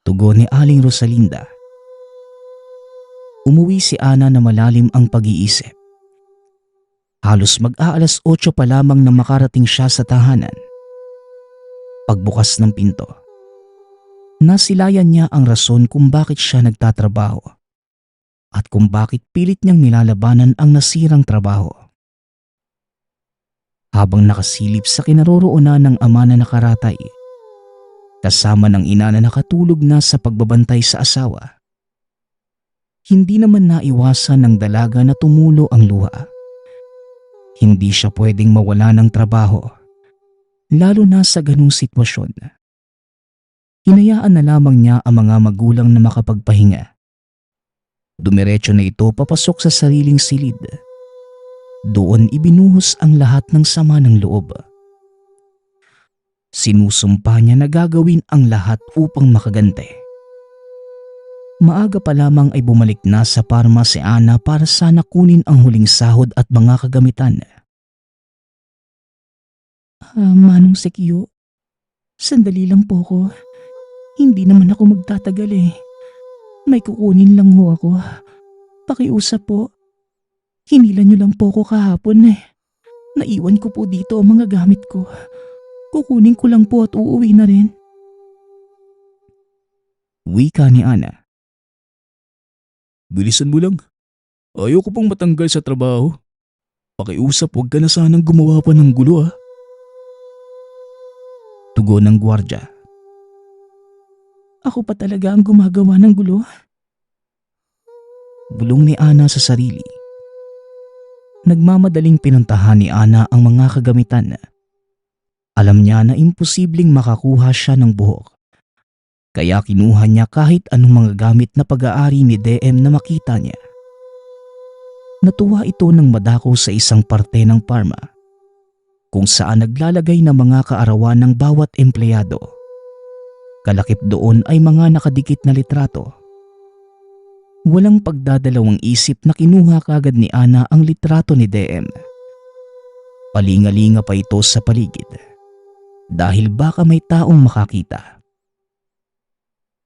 Tugon ni Aling Rosalinda. Umuwi si Ana na malalim ang pag-iisip. Halos mag-aalas 8 pa lamang nang makarating siya sa tahanan. Pagbukas ng pinto, nasilayan niya ang rason kung bakit siya nagtatrabaho at kung bakit pilit niyang nilalabanan ang nasirang trabaho. Habang nakasilip sa kinaroroonan ng ama na nakaratay, kasama ng ina na nakatulog na sa pagbabantay sa asawa, hindi naman naiwasan ng dalaga na tumulo ang luha. Hindi siya pwedeng mawala ng trabaho, lalo na sa ganung sitwasyon. Hinayaan na lamang niya ang mga magulang na makapagpahinga. Dumiretso na ito papasok sa sariling silid. Doon ibinuhos ang lahat ng sama ng loob. Sinusumpa niya na gagawin ang lahat upang makagante. Maaga pa lamang ay bumalik na sa parma si Ana para sana kunin ang huling sahod at mga kagamitan. Manong Sekyo, sandali lang po ko. Hindi naman ako magtatagal eh. May kukunin lang ho ako. Pakiusap po. Hinila niyo lang po ko kahapon eh. Naiwan ko po dito ang mga gamit ko. Kukunin ko lang po at uuwi na rin. Wika ni Ana. Bilisan mo lang. Ayaw ko pang matanggal sa trabaho. Pakiusap, huwag ka na sanang gumawa pa ng gulo ah. Tugon ng gwardya. Ako pa talaga ang gumagawa ng gulo. Bulong ni Ana sa sarili. Nagmamadaling pinuntahan ni Ana ang mga kagamitan. Alam niya na imposibleng makakuha siya ng buhok. Kaya kinuha niya kahit anong mga gamit na pag-aari ni DM na makita niya. Natuwa ito nang madako sa isang parte ng parma kung saan naglalagay ng mga kaarawan ng bawat empleyado. Kalakip doon ay mga nakadikit na litrato. Walang pagdadalawang isip na kinuha kagad ni Ana ang litrato ni DM. Palingalinga pa ito sa paligid dahil baka may taong makakita.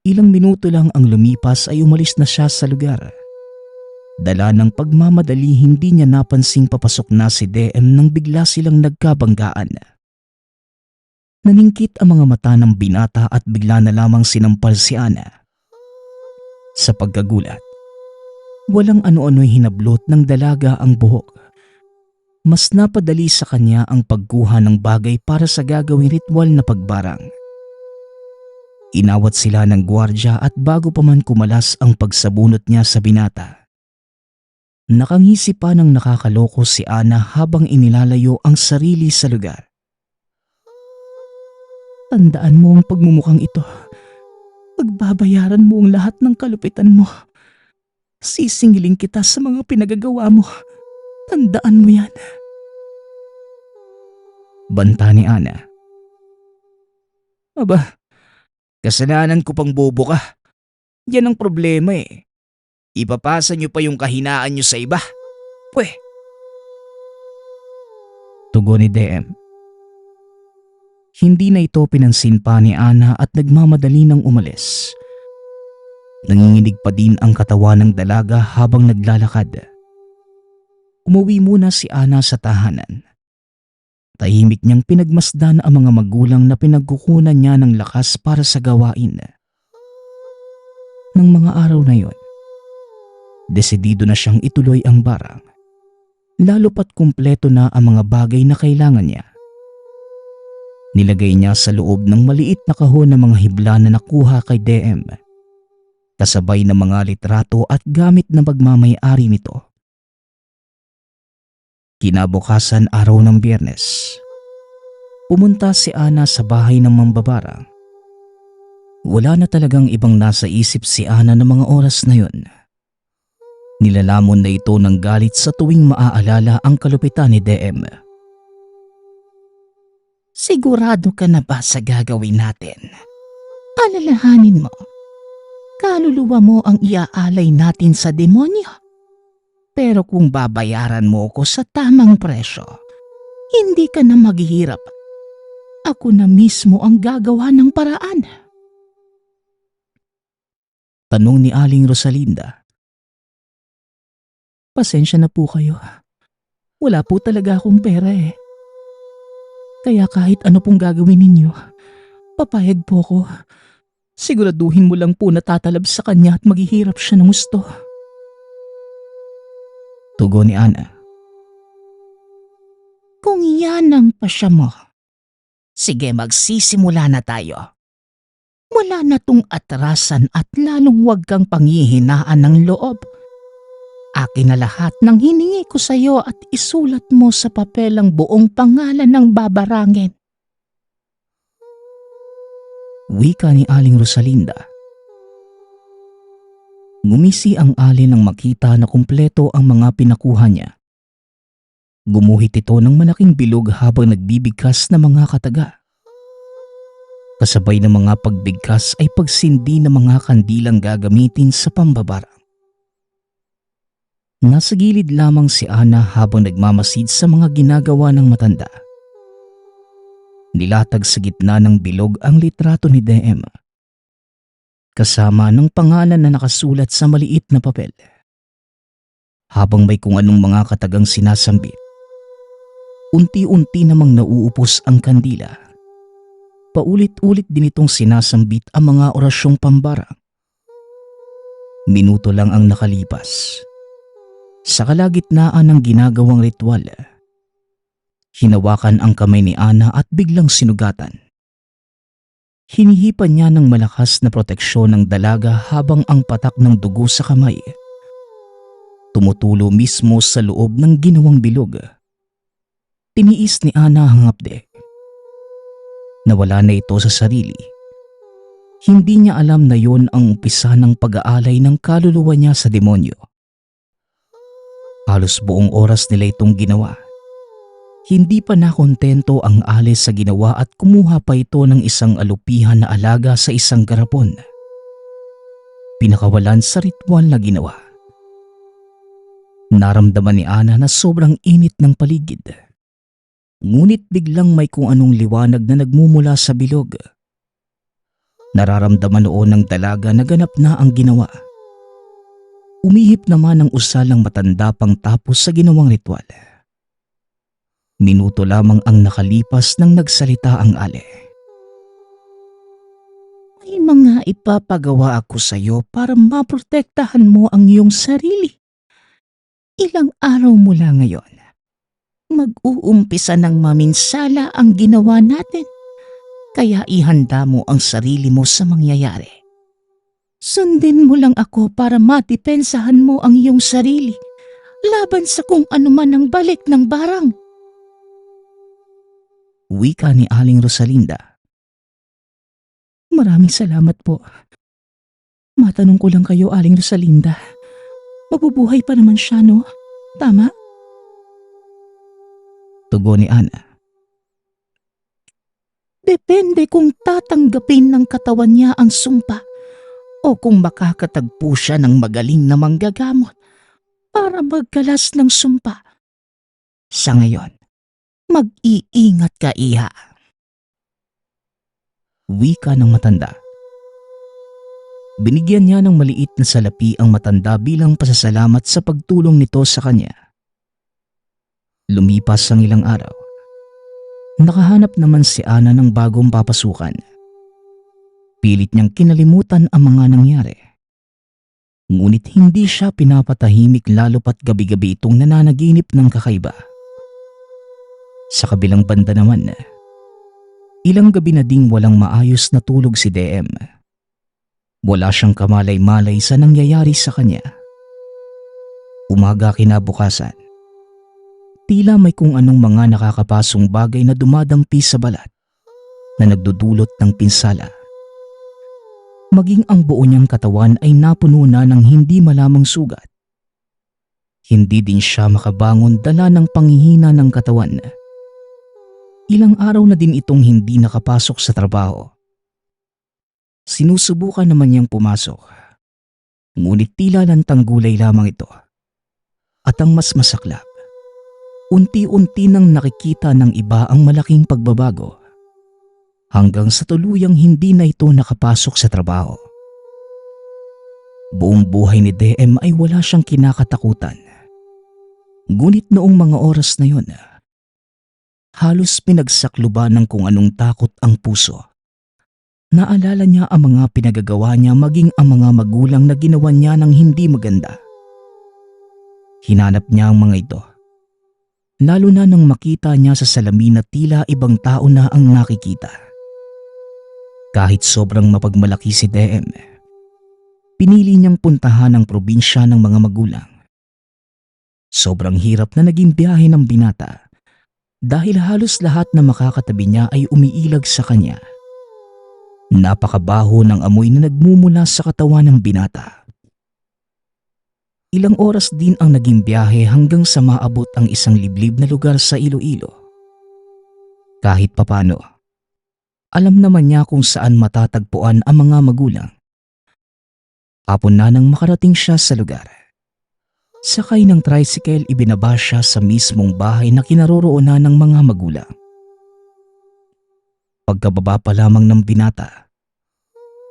Ilang minuto lang ang lumipas ay umalis na siya sa lugar. Dala ng pagmamadali, hindi niya napansing papasok na si DM nang bigla silang nagkabanggaan. Naningkit ang mga mata ng binata at bigla na lamang sinampal si Ana. Sa pagkagulat, walang ano-ano'y hinablot ng dalaga ang buhok. Mas napadali sa kanya ang pagkuha ng bagay para sa gagawing ritual na pagbarang. Inawat sila ng gwardya at bago pa man kumalas ang pagsabunot niya sa binata, nakangisi pa ng nakakaloko si Ana habang inilalayo ang sarili sa lugar. Tandaan mo ang pagmumukhang ito. Pagbabayaran mo ang lahat ng kalupitan mo. Sisingilin kita sa mga pinagagawa mo. Tandaan mo yan. Banta ni Ana. Aba, kasalanan ko pang bobo ka. Yan ang problema eh. Ipapasa niyo pa yung kahinaan niyo sa iba. Pweh. Tugon ni DM. Hindi na ito pinansin pa ni Ana at nagmamadali ng umalis. Nanginginig pa din ang katawan ng dalaga habang naglalakad. Umuwi muna si Ana sa tahanan. Tahimik niyang pinagmasdan ang mga magulang na pinagkukunan niya ng lakas para sa gawain. Nang mga araw na yon, desidido na siyang ituloy ang barang, lalo pat kumpleto na ang mga bagay na kailangan niya. Nilagay niya sa loob ng maliit na kahon ng mga hibla na nakuha kay DM, kasabay ng mga litrato at gamit na magmamay-ari nito. Kinabukasan araw ng Biyernes, pumunta si Ana sa bahay ng mambabarang. Wala na talagang ibang nasa isip si Ana ng mga oras na yon. Nilalamon na ito ng galit sa tuwing maaalala ang kalupitan ni DM. Sigurado ka na ba sa gagawin natin? Alalahanin mo, kaluluwa mo ang iaalay natin sa demonyo. Pero kung babayaran mo ko sa tamang presyo, hindi ka na maghihirap. Ako na mismo ang gagawa ng paraan. Tanong ni Aling Rosalinda. Pasensya na po kayo. Wala po talaga akong pera eh. Kaya kahit ano pong gagawin ninyo, papayag po ko. Siguraduhin mo lang po na tatalab sa kanya at maghihirap siya ng gusto. Tugon ni Ana. Kung yan ang pasya mo, sige magsisimula na tayo. Wala na tong atrasan at lalong huwag kang panghihinaan ng loob. Akin na lahat ng hiningi ko sa iyo at isulat mo sa papel ang buong pangalan ng babarangin. Wika ni Aling Rosalinda. Ngumisi ang alin nang makita na kumpleto ang mga pinakuha niya. Gumuhit ito ng malaking bilog habang nagbibigkas ng mga kataga. Kasabay ng mga pagbigkas ay pagsindi ng mga kandilang gagamitin sa pambabarang. Nasa gilid lamang si Ana habang nagmamasid sa mga ginagawa ng matanda. Nilatag sa gitna ng bilog ang litrato ni DM, kasama ng pangalan na nakasulat sa maliit na papel. Habang may kung anong mga katagang sinasambit, unti-unti namang nauupos ang kandila. Paulit-ulit din itong sinasambit ang mga orasyong pambarang. Minuto lang ang nakalipas. Sa kalagitnaan ng ginagawang ritual, hinawakan ang kamay ni Ana at biglang sinugatan. Hinihipan niya ng malakas na proteksyon ng dalaga habang ang patak ng dugo sa kamay tumutulo mismo sa loob ng ginawang bilog. Tiniis ni Ana ang hapde. Nawala na ito sa sarili. Hindi niya alam na yon ang umpisa ng pag-aalay ng kaluluwa niya sa demonyo. Halos buong oras nila itong ginawa. Hindi pa nakontento ang Alice sa ginawa at kumuha pa ito ng isang alupihan na alaga sa isang garapon. Pinakawalan sa ritual na ginawa. Naramdaman ni Ana na sobrang init ng paligid. Ngunit biglang may kung anong liwanag na nagmumula sa bilog. Nararamdaman noon ng dalaga na ganap na ang ginawa. Umihip naman ang usalang matanda pang tapos sa ginawang ritual. Minuto lamang ang nakalipas nang nagsalita ang ale. May mga ipapagawa ako sa iyo para maprotektahan mo ang iyong sarili. Ilang araw mula ngayon, mag-uumpisa ng maminsala ang ginawa natin. Kaya ihanda mo ang sarili mo sa mangyayari. Sundin mo lang ako para matipensahan mo ang iyong sarili laban sa kung anuman ang balik ng barang. Wika ni Aling Rosalinda. Maraming salamat po. Matanong ko lang kayo, Aling Rosalinda. Mabubuhay pa naman siya, no? Tama? Tugon ni Ana. Depende kung tatanggapin ng katawan niya ang sumpa o kung makakatagpo siya ng magaling na manggagamot para magkalas ng sumpa. Sa ngayon, mag-iingat ka, iha. Wika ng matanda. Binigyan niya ng maliit na salapi ang matanda bilang pasasalamat sa pagtulong nito sa kanya. Lumipas ang ilang araw. Nakahanap naman si Ana ng bagong papasukan. Pilit niyang kinalimutan ang mga nangyari. Ngunit hindi siya pinapatahimik lalo pat gabi-gabi itong nananaginip ng kakaiba. Sa kabilang banda naman, ilang gabi na ding walang maayos na tulog si DM. Wala siyang kamalay-malay sa nangyayari sa kanya. Umaga kinabukasan, tila may kung anong mga nakakapasong bagay na dumadampi sa balat na nagdudulot ng pinsala. Maging ang buo niyang katawan ay napuno na ng hindi malamang sugat. Hindi din siya makabangon dala ng panghihina ng katawan. Ilang araw na din itong hindi nakapasok sa trabaho. Sinusubukan naman niyang pumasok. Ngunit tila lantang gulay lamang ito. At ang mas masaklap, unti-unti nang nakikita ng iba ang malaking pagbabago. Hanggang sa tuluyang hindi na ito nakapasok sa trabaho. Buong buhay ni DM ay wala siyang kinakatakutan. Ngunit noong mga oras na yun, halos pinagsakluban ng kung anong takot ang puso. Naalala niya ang mga pinagagawa niya maging ang mga magulang na ginawa niya ng hindi maganda. Hinanap niya ang mga ito. Lalo na nang makita niya sa salamin na tila ibang tao na ang nakikita. Kahit sobrang mapagmalaki si DM, pinili niyang puntahan ang probinsya ng mga magulang. Sobrang hirap na naging biyahe ng binata dahil halos lahat na makakatabi niya ay umiilag sa kanya. Napakabaho ng amoy na nagmumula sa katawan ng binata. Ilang oras din ang naging biyahe hanggang sa maabot ang isang liblib na lugar sa Iloilo. Kahit papano, alam naman niya kung saan matatagpuan ang mga magulang. Hapon na nang makarating siya sa lugar. Sakay ng tricycle, ibinaba siya sa mismong bahay na kinaroroonan ng mga magulang. Pagkababa pa lamang ng binata,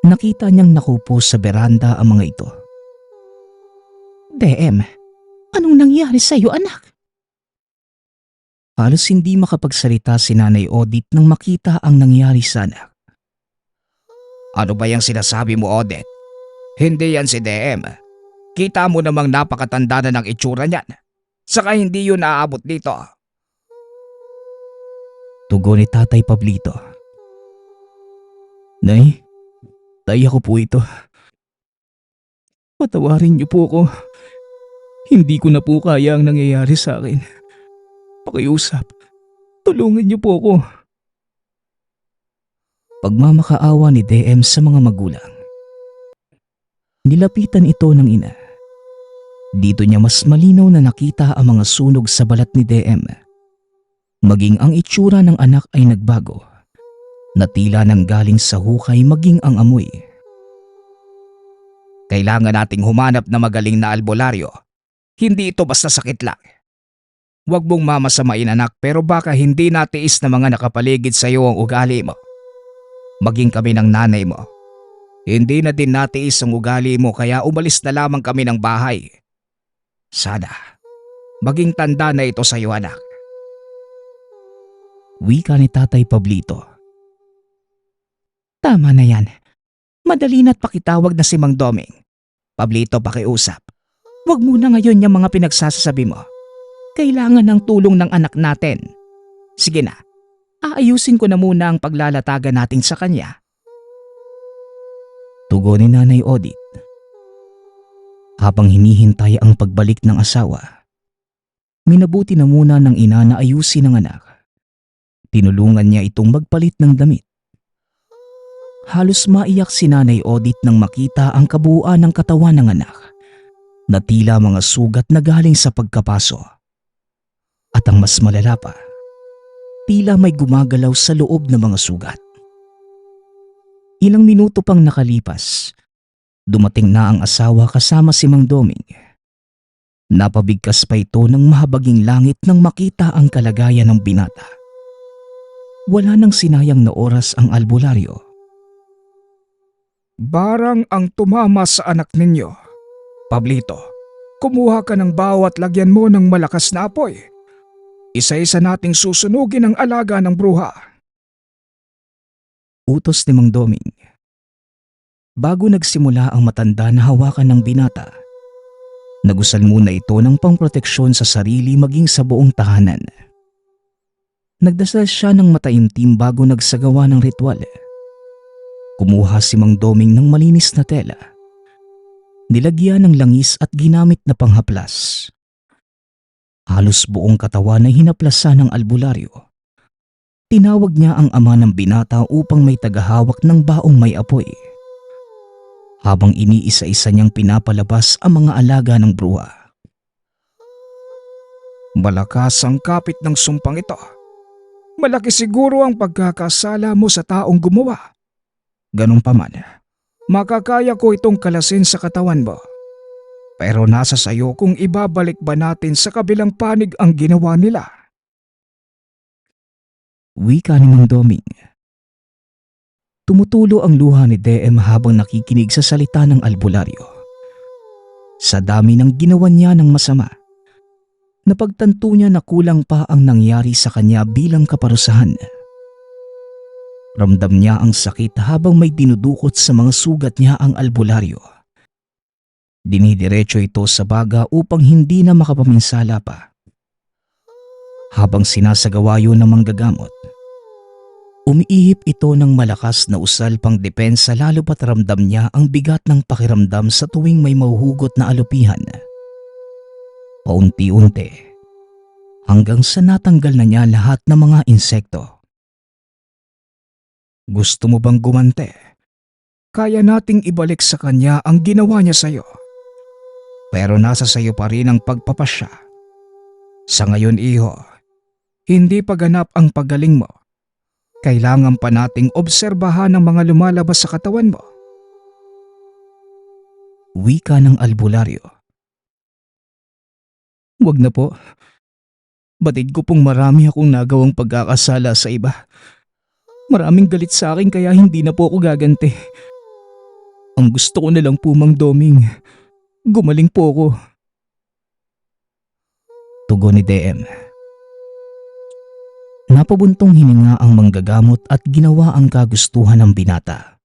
nakita niyang nakupo sa beranda ang mga ito. DM, anong nangyari sa'yo, anak? Halos hindi makapagsalita si Nanay Odette nang makita ang nangyari sa anak. Ano ba yung sinasabi mo, Odette? Hindi yan si DM. Kita mo namang napakatanda na ng itsura niyan. Saka hindi yun naaabot dito. Tugon ni Tatay Pablito. Nay, tay ako po ito. Patawarin niyo po ako. Hindi ko na po kaya ang nangyayari sa akin. Pakiusap, tulungan niyo po ako. Pagmamakaawa ni DM sa mga magulang. Nilapitan ito ng ina. Dito niya mas malinaw na nakita ang mga sunog sa balat ni DM. Maging ang itsura ng anak ay nagbago. Na tila nang galing sa hukay maging ang amoy. Kailangan nating humanap na magaling na albularyo. Hindi ito basta sakit lang. Huwag mong mamasamain, anak, pero baka hindi natiis na mga nakapaligid sa iyo ang ugali mo. Maging kami ng nanay mo. Hindi na din natiis ang ugali mo kaya umalis na lamang kami ng bahay. Sana, maging tanda na ito sa iyo, anak. Wika ni Tatay Pablito. Tama na yan. Madali na't pakitawag na si Mang Doming. Pablito, pakiusap. Huwag muna ngayon yung mga pinagsasasabi mo. Kailangan ng tulong ng anak natin. Sige na, aayusin ko na muna ang paglalatagan natin sa kanya. Tugon ni Nanay Odette. Habang hinihintay ang pagbalik ng asawa, minabuti na muna ng ina na ayusin ang anak. Tinulungan niya itong magpalit ng damit. Halos maiyak si Nanay Odette nang makita ang kabuuan ng katawan ng anak na tila mga sugat na galing sa pagkapaso. At ang mas malala pa, tila may gumagalaw sa loob ng mga sugat. Ilang minuto pang nakalipas, dumating na ang asawa kasama si Mang Doming. Napabigkas pa ito ng mahabaging langit nang makita ang kalagayan ng binata. Wala nang sinayang na oras ang albularyo. Barang ang tumama sa anak ninyo. Pablito, kumuha ka ng bawat lagyan mo ng malakas na apoy. Isa-isa nating susunugin ang alaga ng bruha. Utos ni Mang Doming. Bago nagsimula ang matanda na hawakan ng binata, nagusal muna ito ng pangproteksyon sa sarili maging sa buong tahanan. Nagdasal siya ng mataimtim bago nagsagawa ng ritual. Kumuha si Mang Doming ng malinis na tela. Nilagyan ng langis at ginamit na panghaplas. Halos buong katawan ay hinaplasan ng albularyo. Tinawag niya ang ama ng binata upang may tagahawak ng baong may apoy. Habang iniisa-isa niyang pinapalabas ang mga alaga ng bruha. Malakas ang kapit ng sumpang ito. Malaki siguro ang pagkakasala mo sa taong gumawa. Ganun pa man, makakaya ko itong kalasin sa katawan mo. Pero nasa sayo kung ibabalik ba natin sa kabilang panig ang ginawa nila. Wika ni Mang Doming. Tumutulo ang luha ni DM habang nakikinig sa salita ng albularyo. Sa dami ng ginawa niya ng masama, napagtanto niya na kulang pa ang nangyari sa kanya bilang kaparusahan. Ramdam niya ang sakit habang may dinudukot sa mga sugat niya ang albularyo. Dinidiretso ito sa baga upang hindi na makapaminsala pa. Habang sinasagawa yun ng manggagamot, umiihip ito ng malakas na usal pang depensa lalo pat ramdam niya ang bigat ng pakiramdam sa tuwing may mahuhugot na alupihan. Paunti-unti, hanggang sa natanggal na niya lahat ng mga insekto. Gusto mo bang gumante? Kaya nating ibalik sa kanya ang ginawa niya sa'yo. Pero nasa sayo pa rin ang pagpapasya. Sa ngayon, iho, hindi pa ganap ang paggaling mo. Kailangan pa nating obserbahan ang mga lumalabas sa katawan mo. Wika ng albularyo. Wag na po. Batid ko pong marami akong nagawang pagkakasala sa iba. Maraming galit sa akin kaya hindi na po ako gaganti. Ang gusto ko na lang po, Mang Doming, gumaling po ako. Tugon ni DM. Napabuntong hininga ang manggagamot at ginawa ang kagustuhan ng binata.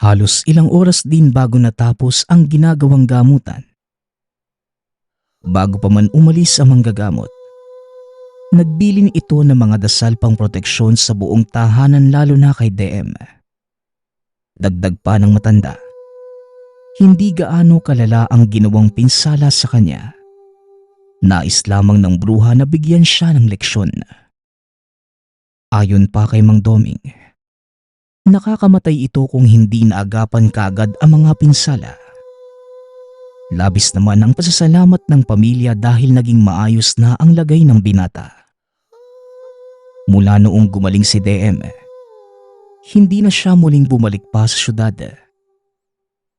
Halos ilang oras din bago natapos ang ginagawang gamutan. Bago pa man umalis ang manggagamot, nagbilin ito ng mga dasal pang proteksyon sa buong tahanan lalo na kay DM. Dagdag pa ng matanda, hindi gaano kalala ang ginawang pinsala sa kanya. Nais lamang ng bruha na bigyan siya ng leksyon. Ayon pa kay Mang Doming, nakakamatay ito kung hindi naagapan kaagad ang mga pinsala. Labis naman ang pasasalamat ng pamilya dahil naging maayos na ang lagay ng binata. Mula noong gumaling si DM, hindi na siya muling bumalik pa sa syudad.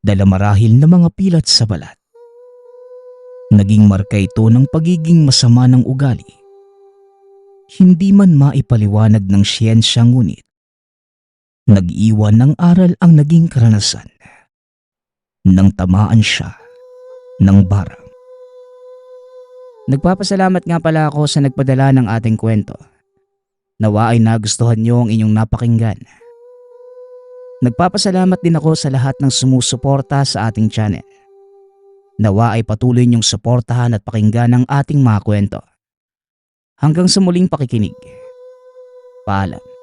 Dala marahil na mga pilat sa balat. Naging marka ito ng pagiging masama ng ugali. Hindi man maipaliwanag ng siyensya ngunit nag-iwan ng aral ang naging karanasan. Nang tamaan siya ng barang. Nagpapasalamat nga pala ako sa nagpadala ng ating kwento. Nawa ay nagustuhan niyo ang inyong napakinggan. Nagpapasalamat din ako sa lahat ng sumusuporta sa ating channel. Nawa ay patuloy niyong suportahan at pakinggan ang ating mga kwento. Hanggang sa muling pakikinig. Paalam.